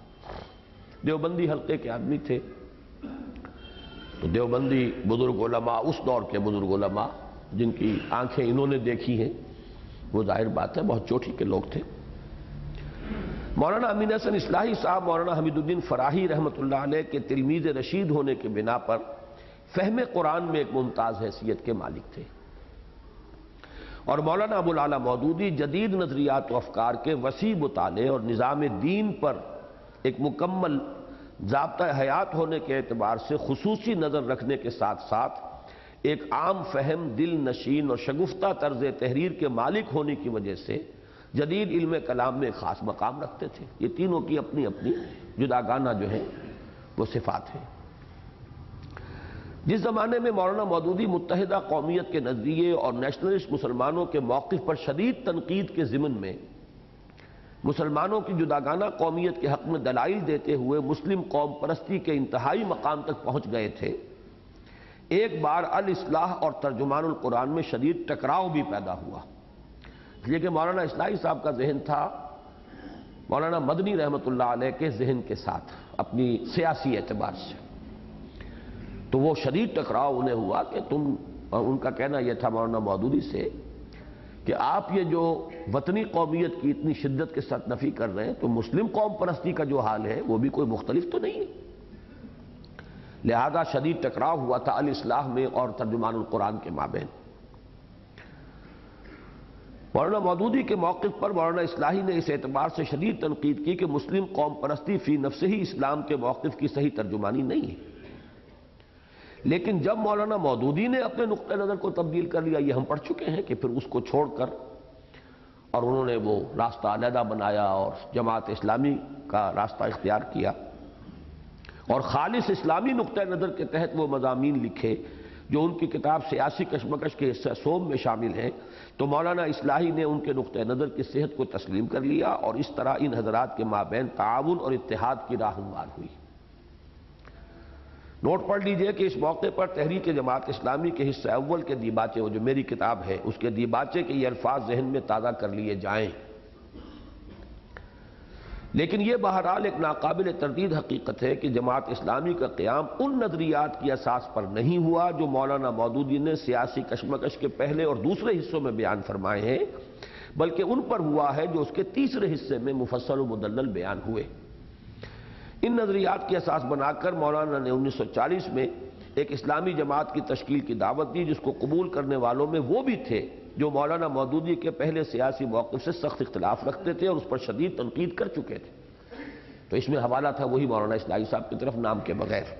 دیوبندی حلقے کے آدمی تھے، تو دیوبندی بزرگ علماء، اس دور کے بزرگ علماء جن کی آنکھیں انہوں نے دیکھی ہیں، وہ ظاہر بات ہے بہت چوٹی کے لوگ تھے۔ مولانا امین حسن اصلاحی صاحب مولانا حمید الدین فراہی رحمۃ اللہ علیہ کے تلمیذ رشید ہونے کے بنا پر فہم قرآن میں ایک ممتاز حیثیت کے مالک تھے، اور مولانا ابو العلا مودودی جدید نظریات و افکار کے وسیع مطالعے اور نظام دین پر ایک مکمل ضابطہ حیات ہونے کے اعتبار سے خصوصی نظر رکھنے کے ساتھ ساتھ ایک عام فہم، دل نشین اور شگفتہ طرز تحریر کے مالک ہونے کی وجہ سے جدید علم کلام میں ایک خاص مقام رکھتے تھے۔ یہ تینوں کی اپنی اپنی جداگانہ جو ہیں وہ صفات ہیں۔ جس زمانے میں مولانا مودودی متحدہ قومیت کے نظریے اور نیشنلسٹ مسلمانوں کے موقف پر شدید تنقید کے ضمن میں مسلمانوں کی جداگانہ قومیت کے حق میں دلائل دیتے ہوئے مسلم قوم پرستی کے انتہائی مقام تک پہنچ گئے تھے، ایک بار الاصلاح اور ترجمان القرآن میں شدید ٹکراؤ بھی پیدا ہوا، اس لیے کہ مولانا اصلاحی صاحب کا ذہن تھا مولانا مدنی رحمۃ اللہ علیہ کے ذہن کے ساتھ اپنی سیاسی اعتبار سے، تو وہ شدید ٹکراؤ انہیں ہوا کہ اور ان کا کہنا یہ تھا مولانا مودودی سے کہ آپ یہ جو وطنی قومیت کی اتنی شدت کے ساتھ نفی کر رہے ہیں تو مسلم قوم پرستی کا جو حال ہے وہ بھی کوئی مختلف تو نہیں ہے۔ لہذا شدید ٹکراؤ ہوا تھا الاصلاح میں اور ترجمان القرآن کے مابین۔ مولانا مودودی کے موقف پر مولانا اصلاحی نے اس اعتبار سے شدید تنقید کی کہ مسلم قوم پرستی فی نفسہ ہی اسلام کے موقف کی صحیح ترجمانی نہیں ہے، لیکن جب مولانا مودودی نے اپنے نقطہ نظر کو تبدیل کر لیا، یہ ہم پڑھ چکے ہیں کہ پھر اس کو چھوڑ کر اور انہوں نے وہ راستہ علیحدہ بنایا اور جماعت اسلامی کا راستہ اختیار کیا اور خالص اسلامی نقطہ نظر کے تحت وہ مضامین لکھے جو ان کی کتاب سیاسی کشمکش کے حصہ سوم میں شامل ہیں، تو مولانا اصلاحی نے ان کے نقطہ نظر کی صحت کو تسلیم کر لیا اور اس طرح ان حضرات کے مابین تعاون اور اتحاد کی راہ ہموار ہوئی۔ نوٹ پڑھ لیجئے کہ اس موقع پر تحریک جماعت اسلامی کے حصہ اول کے دیباچے، وہ جو میری کتاب ہے اس کے دیباچے کے یہ الفاظ ذہن میں تازہ کر لیے جائیں، لیکن یہ بہرحال ایک ناقابل تردید حقیقت ہے کہ جماعت اسلامی کا قیام ان نظریات کی اساس پر نہیں ہوا جو مولانا مودودی نے سیاسی کشمکش کے پہلے اور دوسرے حصوں میں بیان فرمائے ہیں، بلکہ ان پر ہوا ہے جو اس کے تیسرے حصے میں مفصل و مدلل بیان ہوئے۔ ان نظریات کی اساس بنا کر مولانا نے 1940 میں ایک اسلامی جماعت کی تشکیل کی دعوت دی، جس کو قبول کرنے والوں میں وہ بھی تھے جو مولانا مودودی کے پہلے سیاسی موقف سے سخت اختلاف رکھتے تھے اور اس پر شدید تنقید کر چکے تھے۔ تو اس میں حوالہ تھا وہی مولانا اصلاحی صاحب کی طرف نام کے بغیر۔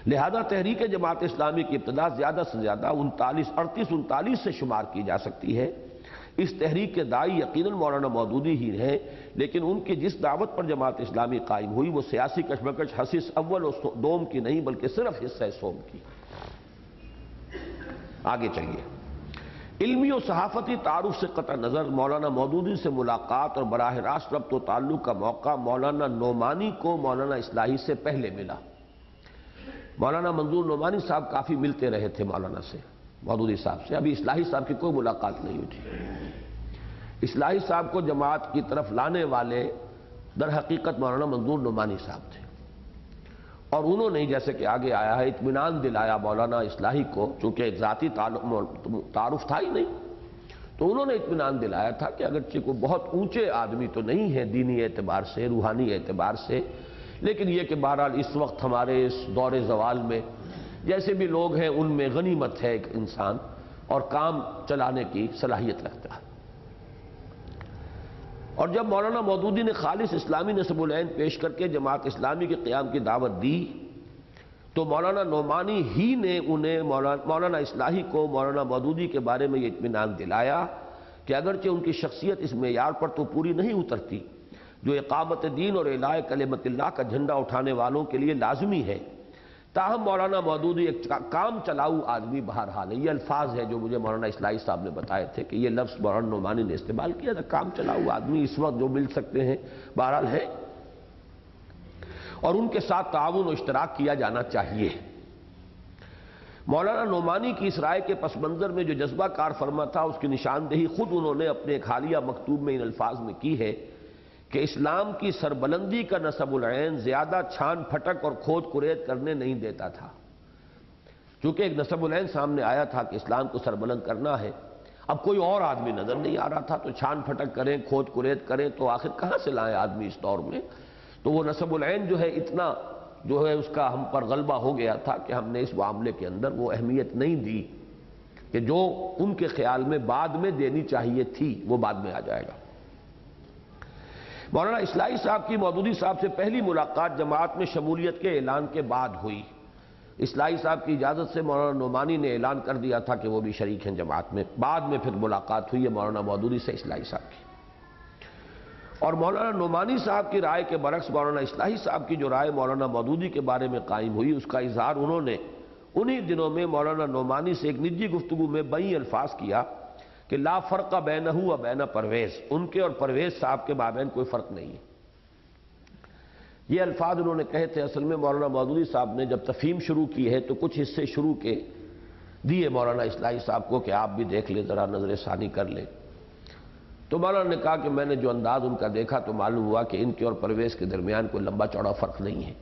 لہذا تحریک جماعت اسلامی کی ابتدا زیادہ سے زیادہ 39 سے شمار کی جا سکتی ہے۔ اس تحریک کے داعی یقیناً مولانا مودودی ہی ہیں، لیکن ان کی جس دعوت پر جماعت اسلامی قائم ہوئی وہ سیاسی کشمکش حصص اول و دوم کی نہیں بلکہ صرف حصہ سوم کی۔ آگے چلیے۔ علمی و صحافتی تعارف سے قطع نظر مولانا مودودی سے ملاقات اور براہ راست ربط و تعلق کا موقع مولانا نعمانی کو مولانا اصلاحی سے پہلے ملا۔ مولانا منظور نعمانی صاحب کافی ملتے رہے تھے مولانا سے، مودودی صاحب سے، ابھی اصلاحی صاحب کی کوئی ملاقات نہیں ہوئی تھی۔ اصلاحی صاحب کو جماعت کی طرف لانے والے در حقیقت مولانا منظور نعمانی صاحب تھے، اور انہوں نے جیسے کہ آگے آیا ہے اطمینان دلایا مولانا اصلاحی کو، چونکہ ایک ذاتی تعارف تھا ہی نہیں، تو انہوں نے اطمینان دلایا تھا کہ اگرچہ کوئی بہت اونچے آدمی تو نہیں ہے دینی اعتبار سے، روحانی اعتبار سے، لیکن یہ کہ بہرحال اس وقت ہمارے اس دور زوال میں جیسے بھی لوگ ہیں ان میں غنیمت ہے ایک انسان اور کام چلانے کی صلاحیت رکھتا ہے۔ اور جب مولانا مودودی نے خالص اسلامی نصب العین پیش کر کے جماعت اسلامی کے قیام کی دعوت دی تو مولانا نعمانی ہی نے انہیں مولانا اصلاحی کو مولانا مودودی کے بارے میں یہ اطمینان دلایا کہ اگرچہ ان کی شخصیت اس معیار پر تو پوری نہیں اترتی جو اقامت دین اور اعلاء کلمت اللہ کا جھنڈا اٹھانے والوں کے لیے لازمی ہے، تاہم مولانا مودودی ایک کام چلاؤ آدمی بہرحال ہے۔ یہ الفاظ ہے جو مجھے مولانا اصلاحی صاحب نے بتائے تھے کہ یہ لفظ مولانا نعمانی نے استعمال کیا تھا، کام چلاؤ آدمی اس وقت جو مل سکتے ہیں بہرحال ہے، اور ان کے ساتھ تعاون و اشتراک کیا جانا چاہیے۔ مولانا نعمانی کی اس رائے کے پس منظر میں جو جذبہ کار فرما تھا اس کی نشاندہی خود انہوں نے اپنے ایک حالیہ مکتوب میں ان الفاظ میں کی ہے کہ اسلام کی سربلندی کا نصب العین زیادہ چھان پھٹک اور کھود کرید کرنے نہیں دیتا تھا۔ چونکہ ایک نصب العین سامنے آیا تھا کہ اسلام کو سربلند کرنا ہے، اب کوئی اور آدمی نظر نہیں آ رہا تھا، تو چھان پھٹک کریں، کھود کرید کریں تو آخر کہاں سے لائیں آدمی اس دور میں؟ تو وہ نصب العین جو ہے اتنا جو ہے اس کا ہم پر غلبہ ہو گیا تھا کہ ہم نے اس معاملے کے اندر وہ اہمیت نہیں دی کہ جو ان کے خیال میں بعد میں دینی چاہیے تھی، وہ بعد میں آ جائے گا۔ مولانا اصلاحی صاحب کی مودودی صاحب سے پہلی ملاقات جماعت میں شمولیت کے اعلان کے بعد ہوئی۔ اصلاحی صاحب کی اجازت سے مولانا نعمانی نے اعلان کر دیا تھا کہ وہ بھی شریک ہیں جماعت میں، بعد میں پھر ملاقات ہوئی ہے مولانا مودودی سے اصلاحی صاحب کی۔ اور مولانا نعمانی صاحب کی رائے کے برعکس مولانا اصلاحی صاحب کی جو رائے مولانا مودودی کے بارے میں قائم ہوئی، اس کا اظہار انہوں نے انہی دنوں میں مولانا نعمانی سے ایک نجی گفتگو میں بئی الفاظ کیا کہ لا فرق بینہ و بین پرویز، ان کے اور پرویز صاحب کے مابین کوئی فرق نہیں ہے۔ یہ الفاظ انہوں نے کہے تھے۔ اصل میں مولانا مودودی صاحب نے جب تفہیم شروع کی ہے تو کچھ حصے شروع کے دیے مولانا اصلاحی صاحب کو کہ آپ بھی دیکھ لیں، ذرا نظر ثانی کر لیں۔ تو مولانا نے کہا کہ میں نے جو انداز ان کا دیکھا تو معلوم ہوا کہ ان کے اور پرویز کے درمیان کوئی لمبا چوڑا فرق نہیں ہے۔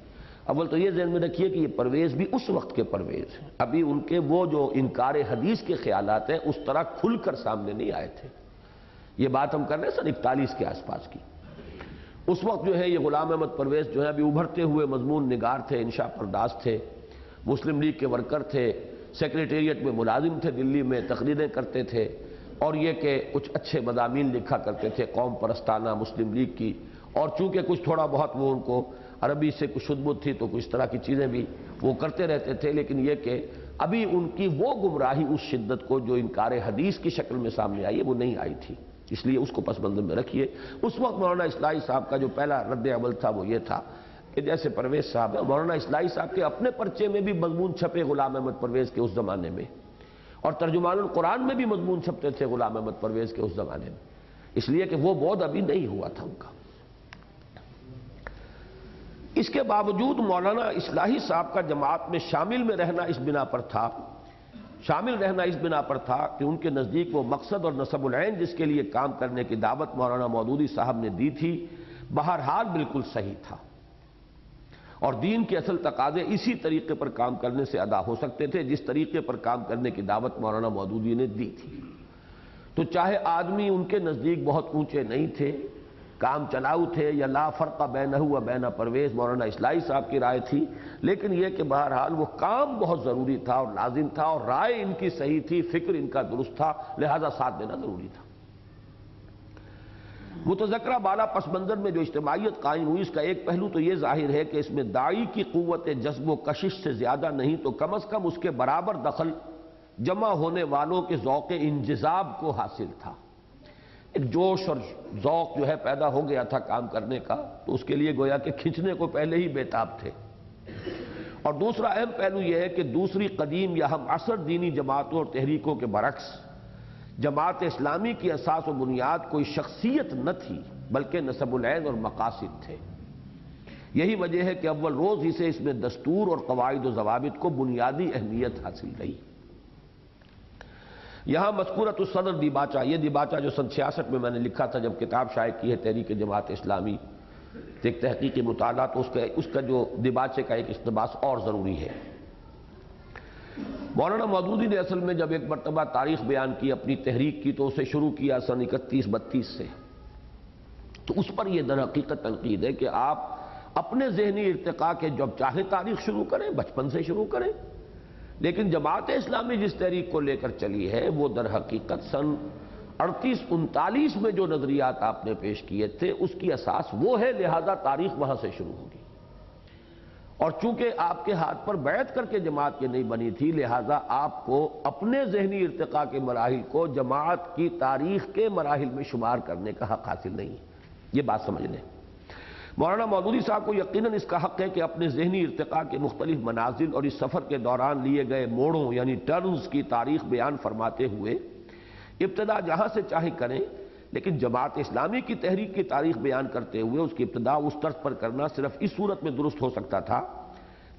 اول تو یہ ذہن میں رکھیے کہ یہ پرویز بھی اس وقت کے پرویز ہیں، ابھی ان کے وہ جو انکار حدیث کے خیالات ہیں اس طرح کھل کر سامنے نہیں آئے تھے۔ یہ بات ہم کر رہے ہیں سن 41 کے آس پاس کی۔ اس وقت جو ہے یہ غلام احمد پرویز جو ہے ابھی ابھرتے ہوئے مضمون نگار تھے، انشاء پرداز تھے، مسلم لیگ کے ورکر تھے، سیکریٹریٹ میں ملازم تھے، دلی میں تقریریں کرتے تھے، اور یہ کہ کچھ اچھے مضامین لکھا کرتے تھے قوم پرستانہ مسلم لیگ کی، اور چونکہ کچھ تھوڑا بہت وہ ان کو عربی سے کچھ شدبت تھی تو کچھ طرح کی چیزیں بھی وہ کرتے رہتے تھے، لیکن یہ کہ ابھی ان کی وہ گمراہی اس شدت کو جو انکار حدیث کی شکل میں سامنے آئی ہے وہ نہیں آئی تھی، اس لیے اس کو پس منظر میں رکھیے۔ اس وقت مولانا اصلاحی صاحب کا جو پہلا رد عمل تھا وہ یہ تھا کہ جیسے پرویز صاحب ہے، مولانا اصلاحی صاحب کے اپنے پرچے میں بھی مضمون چھپے غلام احمد پرویز کے اس زمانے میں، اور ترجمان القرآن میں بھی مضمون چھپتے تھے غلام احمد پرویز کے اس زمانے میں، اس لیے کہ وہ بعد ابھی نہیں ہوا تھا ان کا۔ اس کے باوجود مولانا اصلاحی صاحب کا جماعت میں شامل میں رہنا اس بنا پر تھا کہ ان کے نزدیک وہ مقصد اور نصب العین جس کے لیے کام کرنے کی دعوت مولانا مودودی صاحب نے دی تھی بہرحال بالکل صحیح تھا، اور دین کے اصل تقاضے اسی طریقے پر کام کرنے سے ادا ہو سکتے تھے جس طریقے پر کام کرنے کی دعوت مولانا مودودی نے دی تھی۔ تو چاہے آدمی ان کے نزدیک بہت اونچے نہیں تھے، کام چلاؤ تھے، یا لا فرق بینہ و بین پرویز مولانا اصلاحی صاحب کی رائے تھی، لیکن یہ کہ بہرحال وہ کام بہت ضروری تھا اور لازم تھا، اور رائے ان کی صحیح تھی، فکر ان کا درست تھا، لہذا ساتھ دینا ضروری تھا۔ متذکرہ بالا پس منظر میں جو اجتماعیت قائم ہوئی اس کا ایک پہلو تو یہ ظاہر ہے کہ اس میں داعی کی قوت جذب و کشش سے زیادہ نہیں تو کم از کم اس کے برابر دخل جمع ہونے والوں کے ذوق انجذاب کو حاصل تھا۔ ایک جوش اور ذوق جو ہے پیدا ہو گیا تھا کام کرنے کا، تو اس کے لیے گویا کہ کھنچنے کو پہلے ہی بےتاب تھے۔ اور دوسرا اہم پہلو یہ ہے کہ دوسری قدیم یا ہم عصر دینی جماعتوں اور تحریکوں کے برعکس جماعت اسلامی کی اساس و بنیاد کوئی شخصیت نہ تھی بلکہ نصب العین اور مقاصد تھے۔ یہی وجہ ہے کہ اول روز ہی سے اس میں دستور اور قواعد و ضوابط کو بنیادی اہمیت حاصل رہی۔ یہاں مذکورۃ الصدر دیباچہ، یہ دیباچہ جو سن 66 میں نے لکھا تھا جب کتاب شائع کی ہے تحریک جماعت اسلامی، ایک تحقیقی مطالعہ، تو اس کا جو دیباچے کا ایک اقتباس اور ضروری ہے۔ مولانا مودودی نے اصل میں جب ایک مرتبہ تاریخ بیان کی اپنی تحریک کی تو اسے شروع کیا سن 31-32 سے، تو اس پر یہ در حقیقت تنقید ہے کہ آپ اپنے ذہنی ارتقاء کے جب چاہے تاریخ شروع کریں، بچپن سے شروع کریں، لیکن جماعت اسلامی جس تحریک کو لے کر چلی ہے وہ در حقیقت سن 38-39 میں جو نظریات آپ نے پیش کیے تھے اس کی اساس وہ ہے، لہذا تاریخ وہاں سے شروع ہوگی۔ اور چونکہ آپ کے ہاتھ پر بیعت کر کے جماعت یہ نہیں بنی تھی، لہذا آپ کو اپنے ذہنی ارتقاء کے مراحل کو جماعت کی تاریخ کے مراحل میں شمار کرنے کا حق حاصل نہیں ہے، یہ بات سمجھ لیں۔ مولانا مودودی صاحب کو یقیناً اس کا حق ہے کہ اپنے ذہنی ارتقاء کے مختلف منازل اور اس سفر کے دوران لیے گئے موڑوں یعنی ٹرنز کی تاریخ بیان فرماتے ہوئے ابتدا جہاں سے چاہے کریں، لیکن جماعت اسلامی کی تحریک کی تاریخ بیان کرتے ہوئے اس کی ابتدا اس طرز پر کرنا صرف اس صورت میں درست ہو سکتا تھا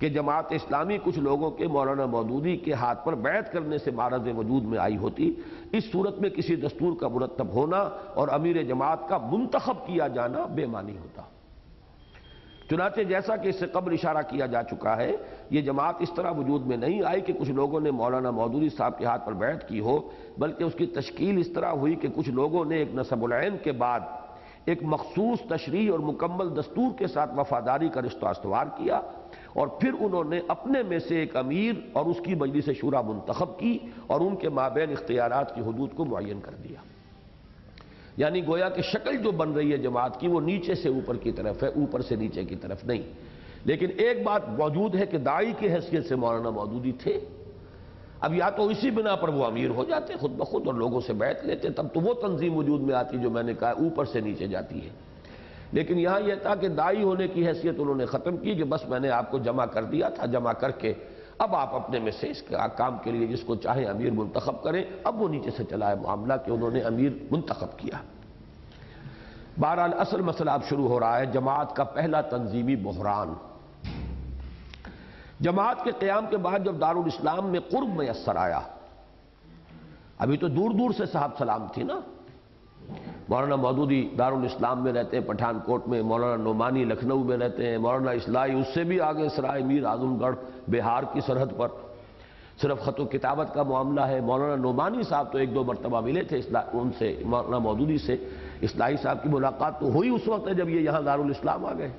کہ جماعت اسلامی کچھ لوگوں کے مولانا مودودی کے ہاتھ پر بیعت کرنے سے معرض وجود میں آئی ہوتی۔ اس صورت میں کسی دستور کا مرتب ہونا اور امیر جماعت کا منتخب کیا جانا بے معنی ہوتا۔ چنانچہ جیسا کہ اس سے قبل اشارہ کیا جا چکا ہے، یہ جماعت اس طرح وجود میں نہیں آئی کہ کچھ لوگوں نے مولانا مودودی صاحب کے ہاتھ پر بیعت کی ہو، بلکہ اس کی تشکیل اس طرح ہوئی کہ کچھ لوگوں نے ایک نصب العین کے بعد ایک مخصوص تشریح اور مکمل دستور کے ساتھ وفاداری کا رشتہ استوار کیا، اور پھر انہوں نے اپنے میں سے ایک امیر اور اس کی مجلس شورا منتخب کی اور ان کے مابین اختیارات کی حدود کو معین کر دیا۔ یعنی گویا کہ شکل جو بن رہی ہے جماعت کی وہ نیچے سے اوپر کی طرف ہے، اوپر سے نیچے کی طرف نہیں۔ لیکن ایک بات موجود ہے کہ داعی کی حیثیت سے مولانا مودودی تھے۔ اب یا تو اسی بنا پر وہ امیر ہو جاتے خود بخود اور لوگوں سے بیعت لیتے، تب تو وہ تنظیم وجود میں آتی جو میں نے کہا اوپر سے نیچے جاتی ہے۔ لیکن یہاں یہ تھا کہ داعی ہونے کی حیثیت انہوں نے ختم کی کہ بس میں نے آپ کو جمع کر دیا تھا، جمع کر کے اب آپ اپنے میں سے اس کام کے لیے جس کو چاہیں امیر منتخب کریں۔ اب وہ نیچے سے چلا ہے معاملہ کہ انہوں نے امیر منتخب کیا۔ بہرحال اصل مسئلہ اب شروع ہو رہا ہے، جماعت کا پہلا تنظیمی بحران۔ جماعت کے قیام کے بعد جب دارالاسلام میں قرب میسر آیا، ابھی تو دور دور سے صاحب سلام تھی نا، مولانا مودودی دارالاسلام میں رہتے ہیں پٹھان کوٹ میں، مولانا نعمانی لکھنؤ میں رہتے ہیں، مولانا اصلاحی اس سے بھی آگے سرائے میر اعظم گڑھ بہار کی سرحد پر، صرف خط و کتابت کا معاملہ ہے۔ مولانا نعمانی صاحب تو ایک دو مرتبہ ملے تھے ان سے، مولانا مودودی سے اصلاحی صاحب کی ملاقات تو ہوئی اس وقت ہے جب یہ یہاں دارالاسلام آ گئے۔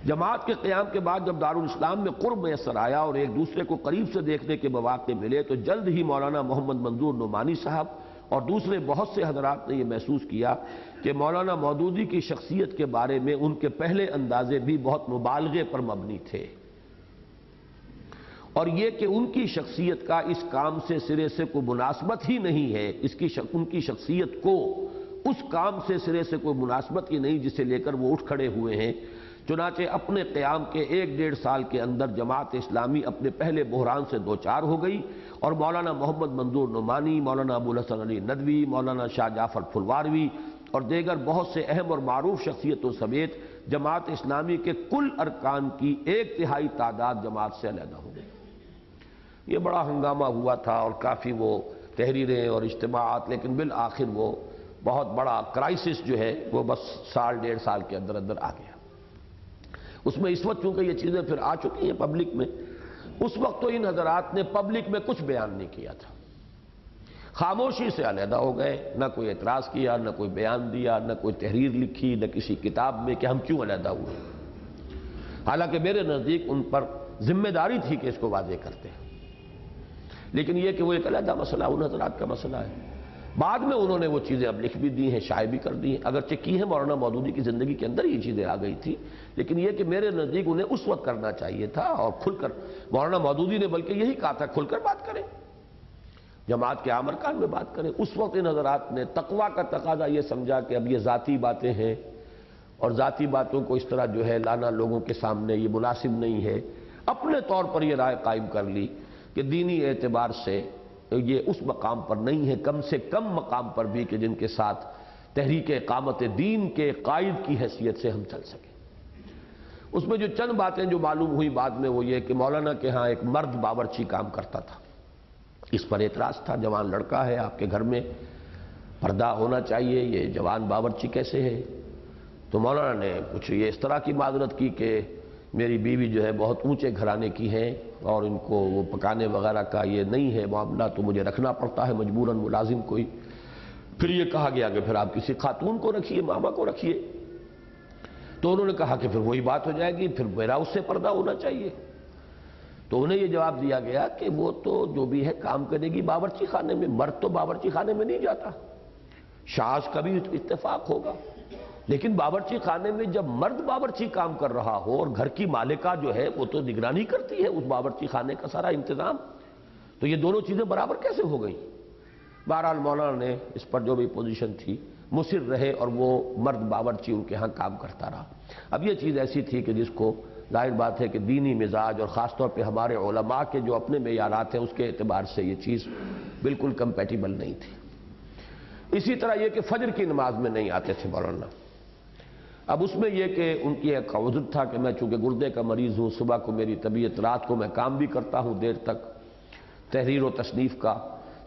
جماعت کے قیام کے بعد جب دارالاسلام میں قرب میسر آیا اور ایک دوسرے کو قریب سے دیکھنے کے مواقع ملے تو جلد ہی مولانا محمد منظور نعمانی صاحب اور دوسرے بہت سے حضرات نے یہ محسوس کیا کہ مولانا مودودی کی شخصیت کے بارے میں ان کے پہلے اندازے بھی بہت مبالغے پر مبنی تھے، اور یہ کہ ان کی شخصیت کا اس کام سے سرے سے کوئی مناسبت ہی نہیں ہے، ان کی شخصیت کو اس کام سے سرے سے کوئی مناسبت ہی نہیں جسے لے کر وہ اٹھ کھڑے ہوئے ہیں۔ چنانچہ اپنے قیام کے 1-1.5 سال کے اندر جماعت اسلامی اپنے پہلے بحران سے دوچار ہو گئی، اور مولانا محمد منظور نعمانی، مولانا ابوالحسن علی ندوی، مولانا شاہ جعفر پھلواروی اور دیگر بہت سے اہم اور معروف شخصیتوں سمیت جماعت اسلامی کے کل ارکان کی 1/3 تعداد جماعت سے علیحدہ ہو گئی۔ یہ بڑا ہنگامہ ہوا تھا اور کافی وہ تحریریں اور اجتماعات، لیکن بالآخر وہ بہت بڑا کرائسس جو ہے وہ بس 1.5 سال کے اندر اندر آ گیا۔ اس میں اس وقت چونکہ یہ چیزیں پھر آ چکی ہیں پبلک میں، اس وقت تو ان حضرات نے پبلک میں کچھ بیان نہیں کیا تھا، خاموشی سے علیحدہ ہو گئے، نہ کوئی اعتراض کیا، نہ کوئی بیان دیا، نہ کوئی تحریر لکھی، نہ کسی کتاب میں کہ ہم کیوں علیحدہ ہوئے۔ حالانکہ میرے نزدیک ان پر ذمہ داری تھی کہ اس کو واضح کرتے ہیں، لیکن یہ کہ وہ ایک علیحدہ مسئلہ ان حضرات کا مسئلہ ہے۔ بعد میں انہوں نے وہ چیزیں اب لکھ بھی دی ہیں، شائع بھی کر دی ہیں، اگرچہ کی ہیں مولانا مودودی کی زندگی کے اندر یہ چیزیں آ گئی تھی، لیکن یہ کہ میرے نزدیک انہیں اس وقت کرنا چاہیے تھا اور کھل کر۔ مولانا مودودی نے بلکہ یہی کہا تھا کھل کر بات کریں، جماعت کے عام ارکان میں بات کریں۔ اس وقت ان حضرات نے تقویٰ کا تقاضا یہ سمجھا کہ اب یہ ذاتی باتیں ہیں اور ذاتی باتوں کو اس طرح جو ہے لانا لوگوں کے سامنے یہ مناسب نہیں ہے، اپنے طور پر یہ رائے قائم کر لی کہ دینی اعتبار سے یہ اس مقام پر نہیں ہے، کم سے کم مقام پر بھی کہ جن کے ساتھ تحریک اقامت دین کے قائد کی حیثیت سے ہم چل سکیں۔ اس میں جو چند باتیں جو معلوم ہوئی بعد میں وہ یہ کہ مولانا کے ہاں ایک مرد باورچی کام کرتا تھا، اس پر اعتراض تھا، جوان لڑکا ہے آپ کے گھر میں، پردہ ہونا چاہیے، یہ جوان باورچی کیسے ہے؟ تو مولانا نے کچھ یہ اس طرح کی معذرت کی کہ میری بیوی جو ہے بہت اونچے گھرانے کی ہیں اور ان کو وہ پکانے وغیرہ کا یہ نہیں ہے معاملہ، تو مجھے رکھنا پڑتا ہے مجبوراً ملازم کوئی۔ پھر یہ کہا گیا کہ پھر آپ کسی خاتون کو رکھیے، ماما کو رکھیے۔ تو انہوں نے کہا کہ پھر وہی بات ہو جائے گی، پھر میرا اس سے پردہ ہونا چاہیے۔ تو انہیں یہ جواب دیا گیا کہ وہ تو جو بھی ہے کام کرے گی باورچی خانے میں، مرد تو باورچی خانے میں نہیں جاتا، شاذ کا بھی اتفاق ہوگا، لیکن باورچی خانے میں جب مرد باورچی کام کر رہا ہو اور گھر کی مالکہ جو ہے وہ تو نگرانی کرتی ہے اس باورچی خانے کا سارا انتظام، تو یہ دونوں چیزیں برابر کیسے ہو گئیں؟ بہرحال مولانا نے اس پر جو بھی پوزیشن تھی مصر رہے اور وہ مرد باورچی ان کے ہاں کام کرتا رہا۔ اب یہ چیز ایسی تھی کہ جس کو ظاہر بات ہے کہ دینی مزاج اور خاص طور پہ ہمارے علماء کے جو اپنے معیارات ہیں اس کے اعتبار سے یہ چیز بالکل کمپیٹیبل نہیں تھی۔ اسی طرح یہ کہ فجر کی نماز میں نہیں آتے تھے مولانا۔ اب اس میں یہ کہ ان کی ایک عذر تھا کہ میں چونکہ گردے کا مریض ہوں، صبح کو میری طبیعت، رات کو میں کام بھی کرتا ہوں دیر تک تحریر و تصنیف کا،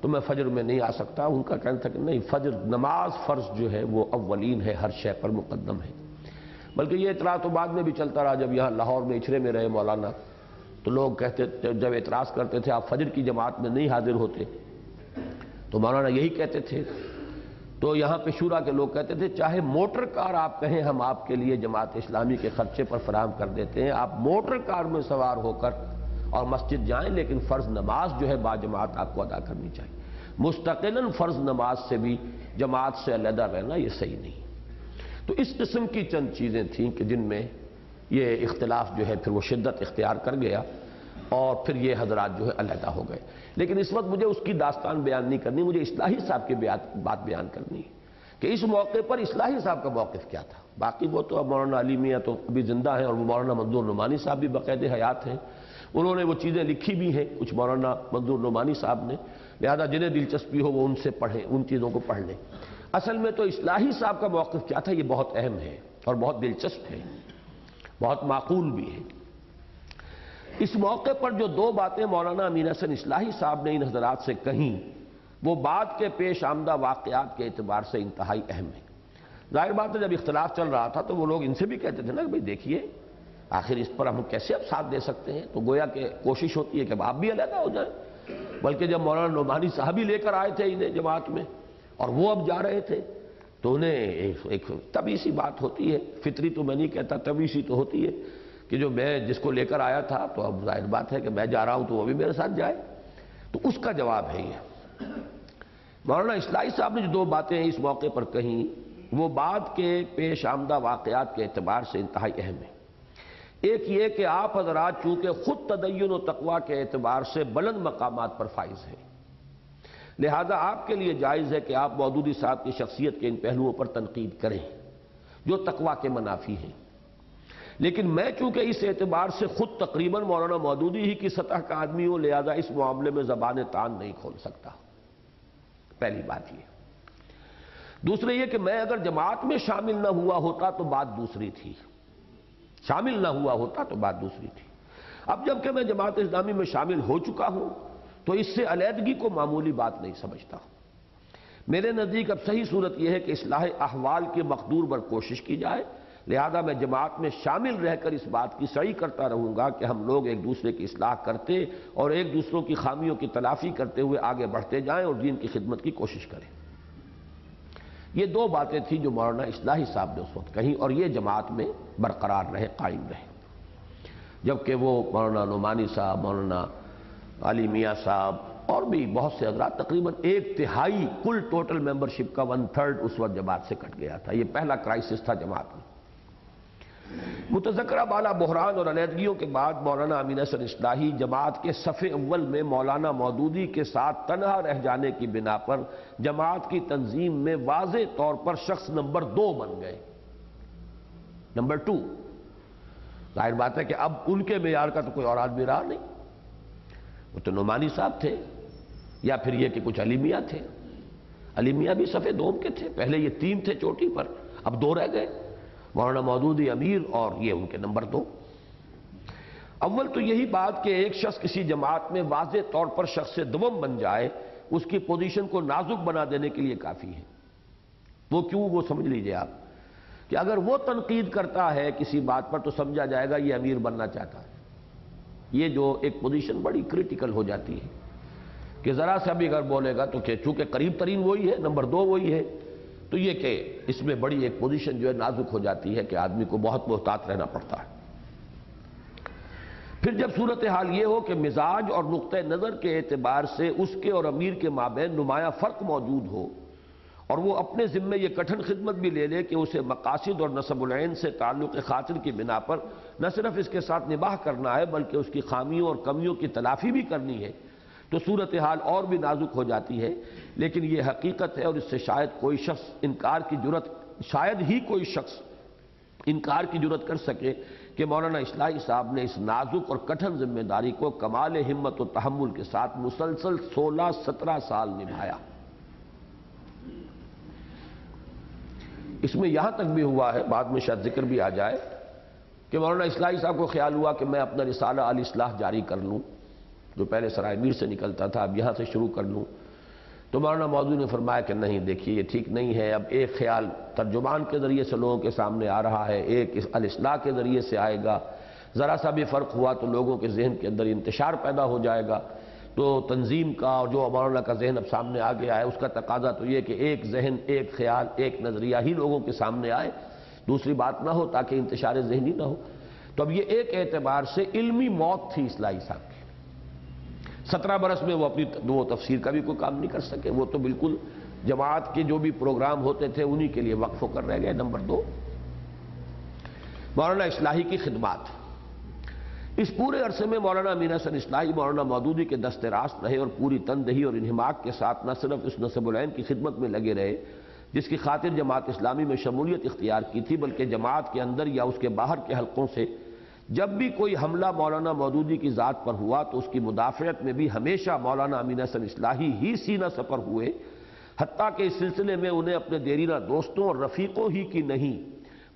تو میں فجر میں نہیں آ سکتا۔ ان کا کہنا تھا کہ نہیں، فجر نماز فرض جو ہے وہ اولین ہے، ہر شے پر مقدم ہے۔ بلکہ یہ اعتراض تو بعد میں بھی چلتا رہا، جب یہاں لاہور میں اچھرے میں رہے مولانا تو لوگ کہتے، جب اعتراض کرتے تھے آپ فجر کی جماعت میں نہیں حاضر ہوتے تو مولانا یہی کہتے تھے، تو یہاں پہ شورا کے لوگ کہتے تھے چاہے موٹر کار آپ کہیں ہم آپ کے لیے جماعت اسلامی کے خرچے پر فراہم کر دیتے ہیں، آپ موٹر کار میں سوار ہو کر اور مسجد جائیں، لیکن فرض نماز جو ہے با جماعت آپ کو ادا کرنی چاہیے۔ مستقلاً فرض نماز سے بھی جماعت سے علیحدہ رہنا یہ صحیح نہیں۔ تو اس قسم کی چند چیزیں تھیں کہ جن میں یہ اختلاف جو ہے پھر وہ شدت اختیار کر گیا اور پھر یہ حضرات جو ہے علیحدہ ہو گئے۔ لیکن اس وقت مجھے اس کی داستان بیان نہیں کرنی، مجھے اصلاحی صاحب کی بات بیان کرنی ہے کہ اس موقع پر اصلاحی صاحب کا موقف کیا تھا۔ باقی وہ تو اب مولانا علی میاں تو ابھی زندہ ہیں اور مولانا منظور نعمانی صاحب بھی باقاعدہ حیات ہیں، انہوں نے وہ چیزیں لکھی بھی ہیں کچھ مولانا منظور نعمانی صاحب نے، لہذا جنہیں دلچسپی ہو وہ ان سے پڑھیں، ان چیزوں کو پڑھ لیں۔ اصل میں تو اصلاحی صاحب کا موقف کیا تھا یہ بہت اہم ہے اور بہت دلچسپ ہے، بہت معقول بھی ہے۔ اس موقع پر جو دو باتیں مولانا امین حسن اصلاحی صاحب نے ان حضرات سے کہیں وہ بعد کے پیش آمدہ واقعات کے اعتبار سے انتہائی اہم ہے۔ ظاہر بات ہے جب اختلاف چل رہا تھا تو وہ لوگ ان سے بھی کہتے تھے نا کہ بھئی دیکھیے آخر اس پر ہم کیسے اب ساتھ دے سکتے ہیں، تو گویا کہ کوشش ہوتی ہے کہ اب آپ بھی علیحدہ ہو جائیں۔ بلکہ جب مولانا نعمانی صاحب ہی لے کر آئے تھے انہیں جماعت میں اور وہ اب جا رہے تھے تو انہیں ایک طبیعی سی بات ہوتی ہے، فطری تو میں نہیں کہتا، طبیعی سی تو ہوتی ہے کہ جو میں جس کو لے کر آیا تھا تو اب ظاہر بات ہے کہ میں جا رہا ہوں تو وہ بھی میرے ساتھ جائے، تو اس کا جواب ہے یہ۔ مولانا اصلاحی صاحب نے جو دو باتیں اس موقع پر کہیں وہ بعد کے پیش آمدہ واقعات کے اعتبار سے انتہائی اہم ہے۔ ایک یہ کہ آپ حضرات چونکہ خود تدین و تقویٰ کے اعتبار سے بلند مقامات پر فائز ہیں، لہذا آپ کے لیے جائز ہے کہ آپ مودودی صاحب کی شخصیت کے ان پہلوؤں پر تنقید کریں جو تقویٰ کے منافی ہیں، لیکن میں چونکہ اس اعتبار سے خود تقریباً مولانا مودودی ہی کی سطح کا آدمی ہوں، لہذا اس معاملے میں زبان تان نہیں کھول سکتا، پہلی بات یہ۔ دوسرے یہ کہ میں اگر جماعت میں شامل نہ ہوا ہوتا تو بات دوسری تھی، شامل نہ ہوا ہوتا تو بات دوسری تھی۔ اب جب کہ میں جماعت اسلامی میں شامل ہو چکا ہوں تو اس سے علیحدگی کو معمولی بات نہیں سمجھتا۔ میرے نزدیک اب صحیح صورت یہ ہے کہ اصلاح احوال کے مقدور پر کوشش کی جائے، لہذا میں جماعت میں شامل رہ کر اس بات کی سعی کرتا رہوں گا کہ ہم لوگ ایک دوسرے کی اصلاح کرتے اور ایک دوسروں کی خامیوں کی تلافی کرتے ہوئے آگے بڑھتے جائیں اور دین کی خدمت کی کوشش کریں۔ یہ دو باتیں تھیں جو مولانا اصلاحی صاحب نے اس وقت کہیں اور یہ جماعت میں برقرار رہے، قائم رہے، جبکہ وہ مولانا نعمانی صاحب، مولانا علی میاں صاحب اور بھی بہت سے حضرات تقریباً 1/3 کل ٹوٹل ممبرشپ کا 1/3 اس وقت جماعت سے کٹ گیا تھا۔ یہ پہلا کرائسس تھا جماعت میں۔ متذکرہ بالا بحران اور علیحدگیوں کے بعد مولانا امین حسن اصلاحی جماعت کے صف اول میں مولانا مودودی کے ساتھ تنہا رہ جانے کی بنا پر جماعت کی تنظیم میں واضح طور پر شخص نمبر 2 بن گئے، نمبر 2۔ ظاہر بات ہے کہ اب ان کے معیار کا تو کوئی اور آدمی رہا نہیں، وہ تو نعمانی صاحب تھے یا پھر یہ کہ کچھ علی میاں تھے۔ علی میاں بھی صف دوم کے تھے، پہلے یہ 3 تھے چوٹی پر، اب 2 رہ گئے، مولانا مودودی امیر اور یہ ان کے نمبر 2۔ اول تو یہی بات کہ ایک شخص کسی جماعت میں واضح طور پر شخص دوم بن جائے اس کی پوزیشن کو نازک بنا دینے کے لیے کافی ہے۔ وہ کیوں؟ وہ سمجھ لیجئے آپ کہ اگر وہ تنقید کرتا ہے کسی بات پر تو سمجھا جائے گا یہ امیر بننا چاہتا ہے۔ یہ جو ایک پوزیشن بڑی کریٹیکل ہو جاتی ہے کہ ذرا سا بھی اگر بولے گا تو کہ چونکہ قریب ترین وہی ہے، نمبر 2 وہی ہے، تو یہ کہ اس میں بڑی ایک پوزیشن جو ہے نازک ہو جاتی ہے کہ آدمی کو بہت محتاط رہنا پڑتا ہے۔ پھر جب صورتحال یہ ہو کہ مزاج اور نقطہ نظر کے اعتبار سے اس کے اور امیر کے مابین نمایاں فرق موجود ہو اور وہ اپنے ذمے یہ کٹھن خدمت بھی لے لے کہ اسے مقاصد اور نسب العین سے تعلق خاطر کی بنا پر نہ صرف اس کے ساتھ نباہ کرنا ہے بلکہ اس کی خامیوں اور کمیوں کی تلافی بھی کرنی ہے، تو صورتحال اور بھی نازک ہو جاتی ہے۔ لیکن یہ حقیقت ہے اور اس سے شاید کوئی شخص انکار کی جرت کر سکے کہ مولانا اصلاحی صاحب نے اس نازک اور کٹھن ذمہ داری کو کمال ہمت و تحمل کے ساتھ مسلسل 16-17 سال نبھایا۔ اس میں یہاں تک بھی ہوا ہے، بعد میں شاید ذکر بھی آ جائے، کہ مولانا اصلاحی صاحب کو خیال ہوا کہ میں اپنا رسالہ الاصلاح جاری کر لوں، جو پہلے سرائے میر سے نکلتا تھا، اب یہاں سے شروع کر لوں۔ تو مولانا مودودی نے فرمایا کہ نہیں، دیکھیے یہ ٹھیک نہیں ہے، اب ایک خیال ترجمان کے ذریعے سے لوگوں کے سامنے آ رہا ہے، ایک الاصلاح کے ذریعے سے آئے گا، ذرا سا بھی فرق ہوا تو لوگوں کے ذہن کے اندر انتشار پیدا ہو جائے گا۔ تو تنظیم کا اور جو مولانا کا ذہن اب سامنے آ گیا ہے اس کا تقاضا تو یہ کہ ایک ذہن، ایک خیال، ایک نظریہ ہی لوگوں کے سامنے آئے، دوسری بات نہ ہو تاکہ انتشار ذہنی نہ ہو۔ تو اب یہ ایک اعتبار سے علمی موت تھی اصلاحی صاحب کی۔ 17 برس میں وہ اپنی وہ تفسیر کا بھی کوئی کام نہیں کر سکے. وہ تو بالکل جماعت کے جو بھی پروگرام ہوتے تھے انہی کے لیے وقف ہو کر رہ گئے. نمبر 2، مولانا اصلاحی کی خدمات. اس پورے عرصے میں مولانا امین حسن اصلاحی مولانا مودودی کے دست راست رہے اور پوری تندہی اور انہماک کے ساتھ نہ صرف اس نصب العین کی خدمت میں لگے رہے جس کی خاطر جماعت اسلامی میں شمولیت اختیار کی تھی، بلکہ جماعت کے اندر یا اس کے باہر کے حلقوں سے جب بھی کوئی حملہ مولانا مودودی کی ذات پر ہوا تو اس کی مدافعت میں بھی ہمیشہ مولانا امین حسن اصلاحی ہی سینہ سپر ہوئے، حتیٰ کہ اس سلسلے میں انہیں اپنے دیرینہ دوستوں اور رفیقوں ہی کی نہیں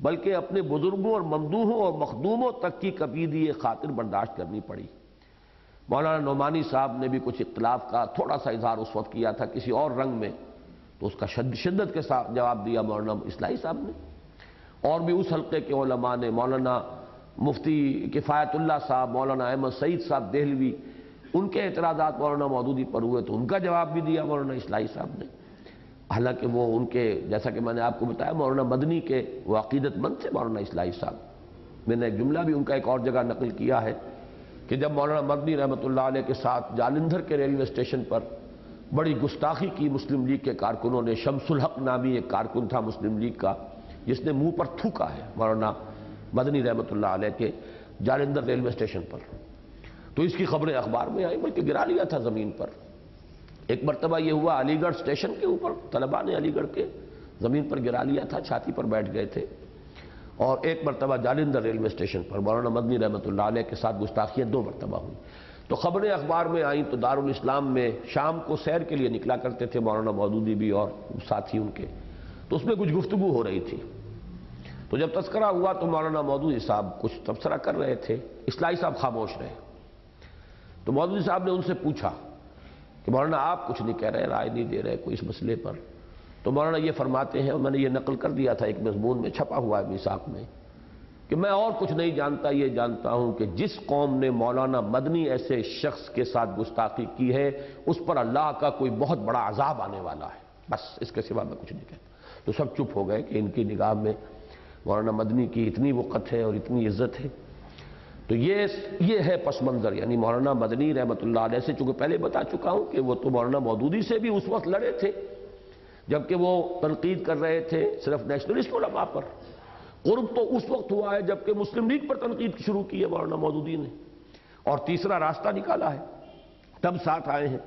بلکہ اپنے بزرگوں اور ممدوحوں اور مخدوموں تک کی کبیدی خاطر برداشت کرنی پڑی. مولانا نعمانی صاحب نے بھی کچھ اختلاف کا تھوڑا سا اظہار اس وقت کیا تھا کسی اور رنگ میں، تو اس کا شدت کے ساتھ جواب دیا مولانا اصلاحی صاحب نے. اور بھی اس حلقے کے علماء نے، مولانا مفتی کفایت اللہ صاحب، مولانا احمد سعید صاحب دہلوی، ان کے اعتراضات مولانا مودودی پر ہوئے تو ان کا جواب بھی دیا مولانا اصلاحی صاحب نے. حالانکہ وہ ان کے، جیسا کہ میں نے آپ کو بتایا، مولانا مدنی کے وہ عقیدت مند تھے مولانا اصلاحی صاحب. میں نے ایک جملہ بھی ان کا ایک اور جگہ نقل کیا ہے کہ جب مولانا مدنی رحمۃ اللہ علیہ کے ساتھ جالندھر کے ریلوے اسٹیشن پر بڑی گستاخی کی مسلم لیگ کے کارکنوں نے، شمس الحق نامی ایک کارکن تھا مسلم لیگ کا جس نے منہ پر تھوکا ہے مولانا مدنی رحمۃ اللہ علیہ کے جالندھر ریلوے اسٹیشن پر، تو اس کی خبریں اخبار میں آئیں، بلکہ گرا لیا تھا زمین پر. ایک مرتبہ یہ ہوا علی گڑھ اسٹیشن کے اوپر، طلباء نے علی گڑھ کے زمین پر گرا لیا تھا، چھاتی پر بیٹھ گئے تھے. اور ایک مرتبہ جالندھر ریلوے اسٹیشن پر مولانا مدنی رحمۃ اللہ علیہ کے ساتھ گستاخیاں 2 مرتبہ ہوئی. تو خبریں اخبار میں آئیں تو دارالاسلام میں شام کو سیر کے لیے نکلا کرتے تھے مولانا مودودی بھی اور ساتھی ان کے، تو اس میں کچھ گفتگو ہو رہی تھی. تو جب تذکرہ ہوا تو مولانا مودودی صاحب کچھ تبصرہ کر رہے تھے، اصلاحی صاحب خاموش رہے. تو مودودی صاحب نے ان سے پوچھا کہ مولانا آپ کچھ نہیں کہہ رہے، رائے نہیں دے رہے کوئی اس مسئلے پر. تو مولانا یہ فرماتے ہیں، اور میں نے یہ نقل کر دیا تھا ایک مضمون میں چھپا ہوا ہے میثاق میں، کہ میں اور کچھ نہیں جانتا، یہ جانتا ہوں کہ جس قوم نے مولانا مدنی ایسے شخص کے ساتھ گستاخی کی ہے اس پر اللہ کا کوئی بہت بڑا عذاب آنے والا ہے، بس اس کے سوا میں کچھ نہیں کہتا. تو سب چپ ہو گئے کہ ان کی نگاہ میں مولانا مدنی کی اتنی وقت ہے اور اتنی عزت ہے. تو یہ ہے پس منظر، یعنی مولانا مدنی رحمۃ اللہ علیہ سے، چونکہ پہلے بتا چکا ہوں کہ وہ تو مولانا مودودی سے بھی اس وقت لڑے تھے جبکہ وہ تنقید کر رہے تھے صرف نیشنلسٹ علماء پر. قرب تو اس وقت ہوا ہے جبکہ مسلم لیگ پر تنقید شروع کی ہے مولانا مودودی نے، اور تیسرا راستہ نکالا ہے، تب ساتھ آئے ہیں.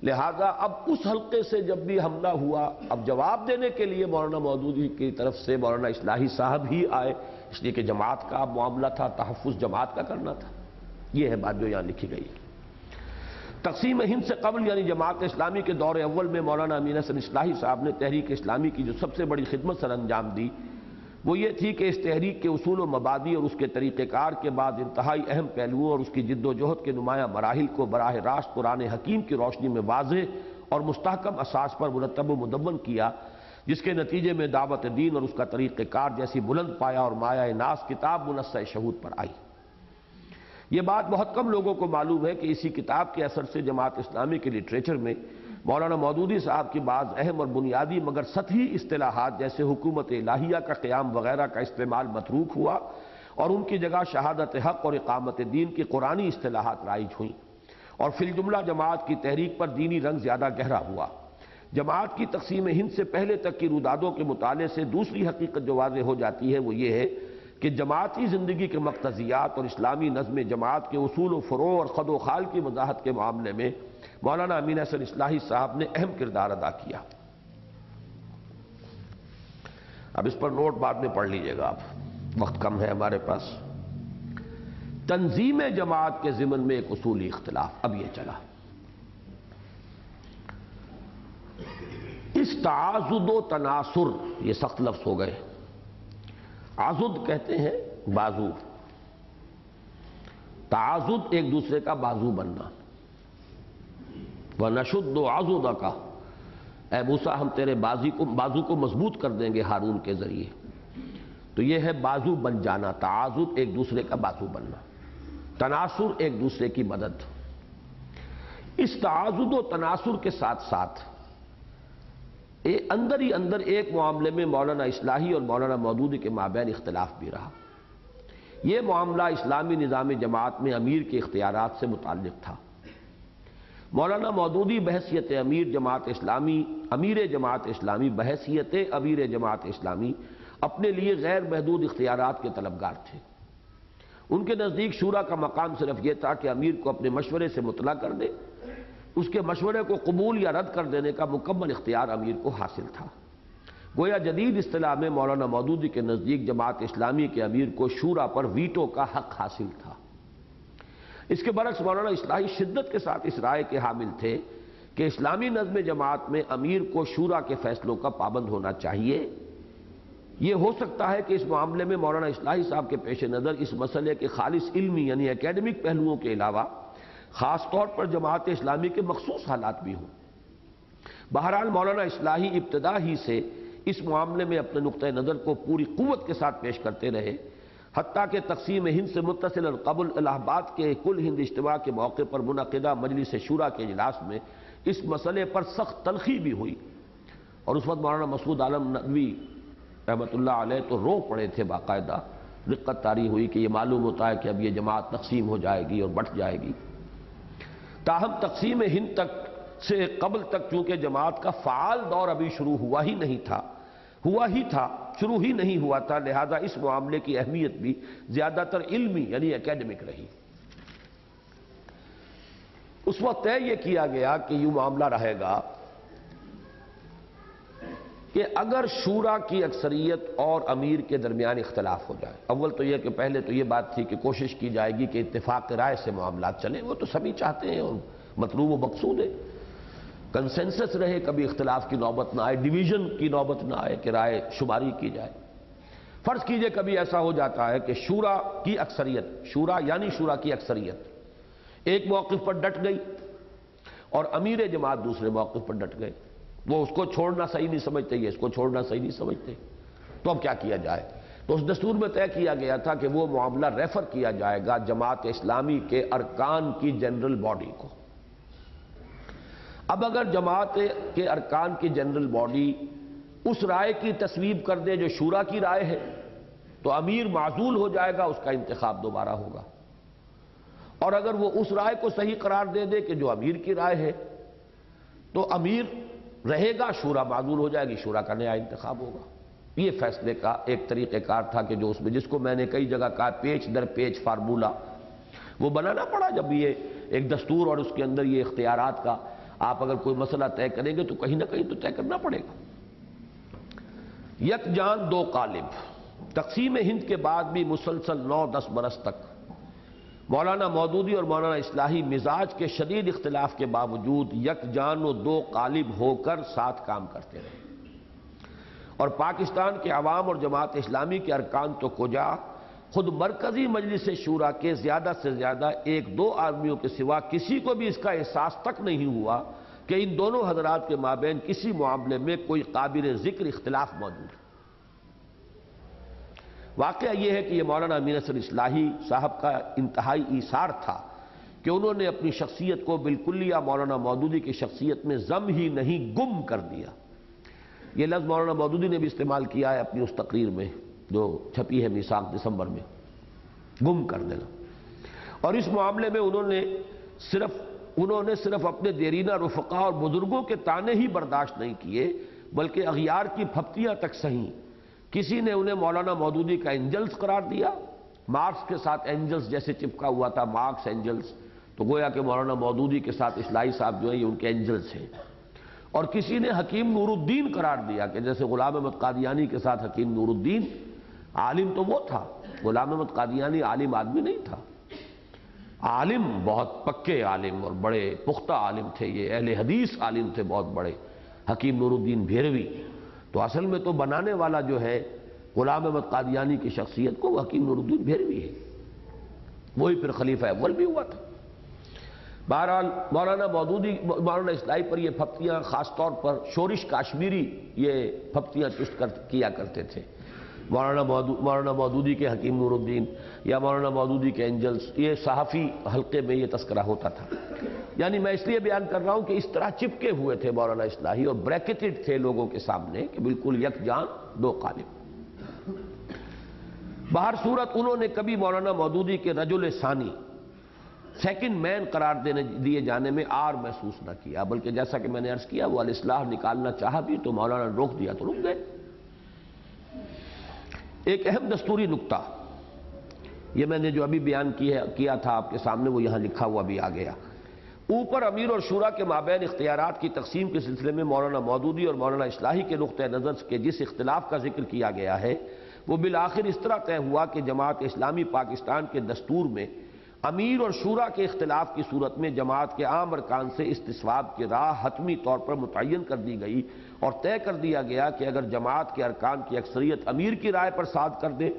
لہذا اب اس حلقے سے جب بھی حملہ ہوا، اب جواب دینے کے لیے مولانا مودودی کی طرف سے مولانا اصلاحی صاحب ہی آئے، اس لیے کہ جماعت کا معاملہ تھا، تحفظ جماعت کا کرنا تھا. یہ ہے بات جو یہاں لکھی گئی ہے. تقسیم ہند سے قبل یعنی جماعت اسلامی کے دور اول میں مولانا امین حسن اصلاحی صاحب نے تحریک اسلامی کی جو سب سے بڑی خدمت سر انجام دی وہ یہ تھی کہ اس تحریک کے اصول و مبادی اور اس کے طریقہ کار کے بعد انتہائی اہم پہلوؤں اور اس کی جد و جہد کے نمایاں مراحل کو براہ راست قرآن حکیم کی روشنی میں واضح اور مستحکم اساس پر مرتب و مدون کیا، جس کے نتیجے میں دعوت دین اور اس کا طریقہ کار جیسی بلند پایا اور مایہ ناز کتاب منصہ شہود پر آئی. یہ بات بہت کم لوگوں کو معلوم ہے کہ اسی کتاب کے اثر سے جماعت اسلامی کے لٹریچر میں مولانا مودودی صاحب کی بعض اہم اور بنیادی مگر سطحی اصطلاحات جیسے حکومت الہیہ کا قیام وغیرہ کا استعمال متروک ہوا اور ان کی جگہ شہادت حق اور اقامت دین کی قرآنی اصطلاحات رائج ہوئیں، اور فی الجملہ جماعت کی تحریک پر دینی رنگ زیادہ گہرا ہوا. جماعت کی تقسیم ہند سے پہلے تک کی رودادوں کے مطالعے سے دوسری حقیقت جو واضح ہو جاتی ہے وہ یہ ہے کہ جماعتی زندگی کے مقتضیات اور اسلامی نظم جماعت کے اصول و فروع اور خد و خال کی وضاحت کے معاملے میں مولانا امین حسن اصلاحی صاحب نے اہم کردار ادا کیا. اب اس پر نوٹ بعد میں پڑھ لیجئے گا، آپ وقت کم ہے ہمارے پاس. تنظیم جماعت کے ضمن میں ایک اصولی اختلاف اب یہ چلا. اس تعاضد و تناصر، یہ سخت لفظ ہو گئے. عضد کہتے ہیں بازو، تعاضد ایک دوسرے کا بازو بننا. وَنَشُدُّ عَضُدَكَ، اے موسیٰ ہم تیرے بازو کو مضبوط کر دیں گے ہارون کے ذریعے. تو یہ ہے بازو بن جانا، تعاضد ایک دوسرے کا بازو بننا، تناصر ایک دوسرے کی مدد. اس تعاضد و تناصر کے ساتھ ساتھ اندر ہی اندر ایک معاملے میں مولانا اصلاحی اور مولانا مودودی کے مابین اختلاف بھی رہا. یہ معاملہ اسلامی نظام جماعت میں امیر کے اختیارات سے متعلق تھا. مولانا مودودی بحیثیت امیر جماعت اسلامی، امیر جماعت اسلامی بحیثیت امیر جماعت اسلامی اپنے لیے غیر محدود اختیارات کے طلبگار تھے۔ ان کے نزدیک شورا کا مقام صرف یہ تھا کہ امیر کو اپنے مشورے سے مطلع کر دے، اس کے مشورے کو قبول یا رد کر دینے کا مکمل اختیار امیر کو حاصل تھا۔ گویا جدید اصطلاح میں مولانا مودودی کے نزدیک جماعت اسلامی کے امیر کو شورا پر ویٹو کا حق حاصل تھا۔ اس کے برعکس مولانا اصلاحی شدت کے ساتھ اس رائے کے حامل تھے کہ اسلامی نظم جماعت میں امیر کو شورا کے فیصلوں کا پابند ہونا چاہیے۔ یہ ہو سکتا ہے کہ اس معاملے میں مولانا اصلاحی صاحب کے پیش نظر اس مسئلے کے خالص علمی یعنی اکیڈمک پہلوؤں کے علاوہ خاص طور پر جماعت اسلامی کے مخصوص حالات بھی ہوں۔ بہرحال مولانا اصلاحی ابتدا ہی سے اس معاملے میں اپنے نقطہ نظر کو پوری قوت کے ساتھ پیش کرتے رہے، حتیٰ کہ تقسیم ہند سے متصل قبل الہ آباد کے کل ہند اجتماع کے موقع پر منعقدہ مجلس شورا کے اجلاس میں اس مسئلے پر سخت تلخی بھی ہوئی، اور اس وقت مولانا مسعود عالم ندوی رحمۃ اللہ علیہ تو رو پڑے تھے، باقاعدہ رقت طاری ہوئی کہ یہ معلوم ہوتا ہے کہ اب یہ جماعت تقسیم ہو جائے گی اور بٹ جائے گی۔ تاہم تقسیم ہند تک سے قبل تک چونکہ جماعت کا فعال دور ابھی شروع ہوا ہی تھا، شروع ہی نہیں ہوا تھا، لہذا اس معاملے کی اہمیت بھی زیادہ تر علمی یعنی اکیڈمک رہی۔ اس وقت طے یہ کیا گیا کہ یہ معاملہ رہے گا کہ اگر شورا کی اکثریت اور امیر کے درمیان اختلاف ہو جائے، اول تو یہ کہ پہلے تو یہ بات تھی کہ کوشش کی جائے گی کہ اتفاق رائے سے معاملات چلیں، وہ تو سبھی چاہتے ہیں اور مطلوب و مقصود ہے، کنسنسس رہے، کبھی اختلاف کی نوبت نہ آئے، ڈویژن کی نوبت نہ آئے کہ رائے شماری کی جائے۔ فرض کیجئے کبھی ایسا ہو جاتا ہے کہ شورا کی اکثریت، شورا یعنی شورا کی اکثریت ایک موقف پر ڈٹ گئی اور امیر جماعت دوسرے موقف پر ڈٹ گئے، وہ اس کو چھوڑنا صحیح نہیں سمجھتے، یہ اس کو چھوڑنا صحیح نہیں سمجھتے، تو اب کیا کیا جائے؟ تو اس دستور میں طے کیا گیا تھا کہ وہ معاملہ ریفر کیا جائے گا جماعت اسلامی کے ارکان کی جنرل باڈی کو۔ اب اگر جماعت کے ارکان کی جنرل باڈی اس رائے کی تصویب کر دے جو شورا کی رائے ہے تو امیر معزول ہو جائے گا، اس کا انتخاب دوبارہ ہوگا، اور اگر وہ اس رائے کو صحیح قرار دے دے کہ جو امیر کی رائے ہے تو امیر رہے گا، شورا معزول ہو جائے گی، شورا کا نیا انتخاب ہوگا۔ یہ فیصلے کا ایک طریقہ کار تھا کہ جو اس میں جس کو میں نے کئی جگہ کہا پیچ در پیچ فارمولہ وہ بنانا پڑا، جب یہ ایک دستور اور اس کے اندر یہ اختیارات کا آپ اگر کوئی مسئلہ طے کریں گے تو کہیں نہ کہیں تو طے کرنا پڑے گا۔ یک جان دو قالب، تقسیم ہند کے بعد بھی مسلسل 9-10 برس تک مولانا مودودی اور مولانا اصلاحی مزاج کے شدید اختلاف کے باوجود یک جان و دو قالب ہو کر ساتھ کام کرتے رہے، اور پاکستان کے عوام اور جماعت اسلامی کے ارکان تو کجا، خود مرکزی مجلس شورا کے زیادہ سے زیادہ 1-2 آدمیوں کے سوا کسی کو بھی اس کا احساس تک نہیں ہوا کہ ان دونوں حضرات کے مابین کسی معاملے میں کوئی قابل ذکر اختلاف موجود ہے۔ واقعہ یہ ہے کہ یہ مولانا امین اصغر اصلاحی صاحب کا انتہائی ایثار تھا کہ انہوں نے اپنی شخصیت کو بالکلیہ مولانا مودودی کی شخصیت میں ضم ہی نہیں گم کر دیا۔ یہ لفظ مولانا مودودی نے بھی استعمال کیا ہے اپنی اس تقریر میں جو چھپی ہے میثاق دسمبر میں، گم کر دینا۔ اور اس معاملے میں انہوں نے صرف اپنے دیرینہ رفقا اور بزرگوں کے طعنے ہی برداشت نہیں کیے بلکہ اغیار کی پھپتیاں تک سہیں۔ کسی نے انہیں مولانا مودودی کا اینجلز قرار دیا، مارکس کے ساتھ اینجلز جیسے چپکا ہوا تھا مارکس اینجلز، تو گویا کہ مولانا مودودی کے ساتھ اصلاحی صاحب جو ہیں یہ ان کے اینجلز ہیں۔ اور کسی نے حکیم نور الدین قرار دیا کہ جیسے غلام احمد قادیانی کے ساتھ حکیم نور الدین، عالم تو وہ تھا، غلام احمد قادیانی عالم آدمی نہیں تھا، عالم بہت پکے عالم اور بڑے پختہ عالم تھے، یہ اہل حدیث عالم تھے بہت بڑے، حکیم نور الدین بھیروی۔ تو اصل میں تو بنانے والا جو ہے غلام احمد قادیانی کی شخصیت کو وہ حکیم نور الدین بھیروی ہے، وہی پھر خلیفہ اول بھی ہوا تھا۔ بہرحال مولانا اصلاحی پر یہ پھپتیاں خاص طور پر شورش کاشمیری یہ پھپتیاں چست کیا کرتے تھے، مولانا مودودی کے حکیم نور الدین یا مولانا مودودی کے اینجلز، یہ صحافی حلقے میں یہ تذکرہ ہوتا تھا۔ یعنی میں اس لیے بیان کر رہا ہوں کہ اس طرح چپکے ہوئے تھے مولانا اصلاحی اور بریکٹڈ تھے لوگوں کے سامنے کہ بالکل یک جان دو قالب۔ بہر صورت انہوں نے کبھی مولانا مودودی کے رجل ثانی سیکنڈ مین قرار دیے جانے میں آر محسوس نہ کیا، بلکہ جیسا کہ میں نے عرض کیا وہ الاصلاح نکالنا چاہا بھی تو مولانا نے روک دیا تو رک گئے۔ ایک اہم دستوری نکتہ یہ میں نے جو ابھی بیان کیا تھا آپ کے سامنے، وہ یہاں لکھا ہوا بھی آ گیا۔ اوپر امیر اور شورا کے مابین اختیارات کی تقسیم کے سلسلے میں مولانا مودودی اور مولانا اصلاحی کے نقطہ نظر کے جس اختلاف کا ذکر کیا گیا ہے وہ بالآخر اس طرح طے ہوا کہ جماعت اسلامی پاکستان کے دستور میں امیر اور شورا کے اختلاف کی صورت میں جماعت کے عام ارکان سے استصواب کی راہ حتمی طور پر متعین کر دی گئی اور طے کر دیا گیا کہ اگر جماعت کے ارکان کی اکثریت امیر کی رائے پر صادق کر دے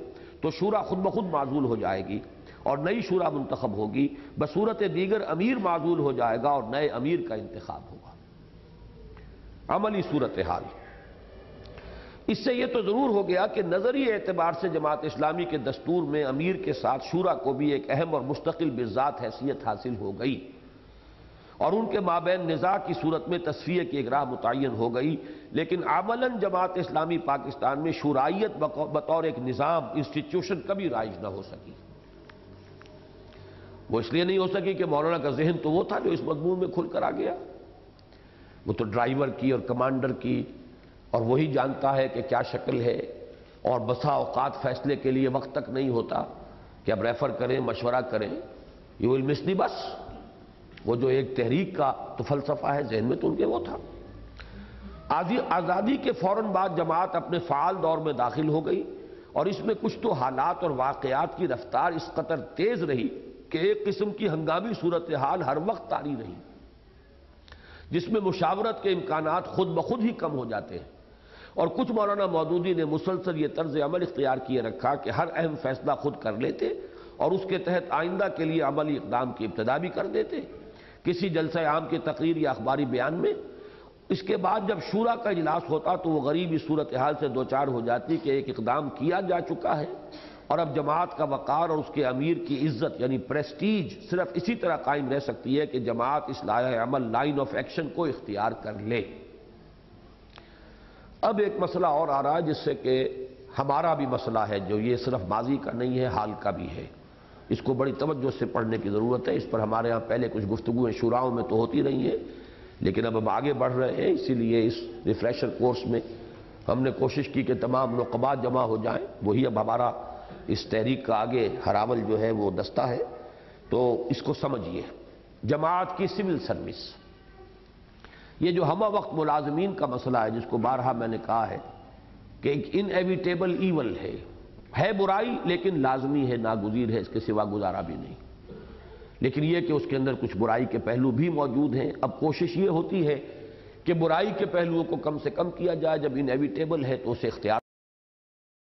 تو شورا خود بخود معزول ہو جائے گی اور نئی شورا منتخب ہوگی، بصورت دیگر امیر معزول ہو جائے گا اور نئے امیر کا انتخاب ہوگا۔ عملی صورتحال اس سے یہ تو ضرور ہو گیا کہ نظری اعتبار سے جماعت اسلامی کے دستور میں امیر کے ساتھ شورا کو بھی ایک اہم اور مستقل بذات حیثیت حاصل ہو گئی اور ان کے مابین نزاع کی صورت میں تصفیہ کی ایک راہ متعین ہو گئی، لیکن عملاً جماعت اسلامی پاکستان میں شورائیت بطور ایک نظام انسٹیٹیوشن کبھی رائج نہ ہو سکی۔ وہ اس لیے نہیں ہو سکی کہ مولانا کا ذہن تو وہ تھا جو اس مضمون میں کھل کر آ گیا، وہ تو ڈرائیور کی اور کمانڈر کی اور وہی جانتا ہے کہ کیا شکل ہے، اور بسا اوقات فیصلے کے لیے وقت تک نہیں ہوتا کہ اب ریفر کریں، مشورہ کریں، یو ول مس دی بس۔ وہ جو ایک تحریک کا تو فلسفہ ہے ذہن میں تو ان کے وہ تھا۔ آزادی کے فوراً بعد جماعت اپنے فعال دور میں داخل ہو گئی اور اس میں کچھ تو حالات اور واقعات کی رفتار اس قدر تیز رہی کہ ایک قسم کی ہنگامی صورتحال ہر وقت طاری رہی، جس میں مشاورت کے امکانات خود بخود ہی کم ہو جاتے ہیں، اور کچھ مولانا مودودی نے مسلسل یہ طرز عمل اختیار کیے رکھا کہ ہر اہم فیصلہ خود کر لیتے اور اس کے تحت آئندہ کے لیے عملی اقدام کی ابتدا بھی کر دیتے کسی جلسہ عام کی تقریر یا اخباری بیان میں۔ اس کے بعد جب شورا کا اجلاس ہوتا تو وہ غریب اس صورتحال سے دوچار ہو جاتی کہ ایک اقدام کیا جا چکا ہے اور اب جماعت کا وقار اور اس کے امیر کی عزت یعنی پریسٹیج صرف اسی طرح قائم رہ سکتی ہے کہ جماعت اس لائحہ عمل لائن آف ایکشن کو اختیار کر لے۔ اب ایک مسئلہ اور آ رہا ہے جس سے کہ ہمارا بھی مسئلہ ہے جو یہ صرف ماضی کا نہیں ہے، حال کا بھی ہے، اس کو بڑی توجہ سے پڑھنے کی ضرورت ہے۔ اس پر ہمارے ہاں پہلے کچھ گفتگویں شوراؤں میں تو ہوتی رہی ہیں، لیکن اب ہم آگے بڑھ رہے ہیں، اسی لیے اس ریفریشر کورس میں ہم نے کوشش کی کہ تمام نقبات جمع ہو جائیں، وہی اب ہمارا اس تحریک کا آگے ہراول جو ہے وہ دستہ ہے۔ تو اس کو سمجھیے، جماعت کی سول سروس، یہ جو ہمہ وقت ملازمین کا مسئلہ ہے جس کو بارہا میں نے کہا ہے کہ ایک انیویٹیبل ایول ہے برائی لیکن لازمی ہے، ناگزیر ہے، اس کے سوا گزارا بھی نہیں، لیکن یہ کہ اس کے اندر کچھ برائی کے پہلو بھی موجود ہیں۔ اب کوشش یہ ہوتی ہے کہ برائی کے پہلوؤں کو کم سے کم کیا جائے، جب انیویٹیبل ہے تو اسے اختیار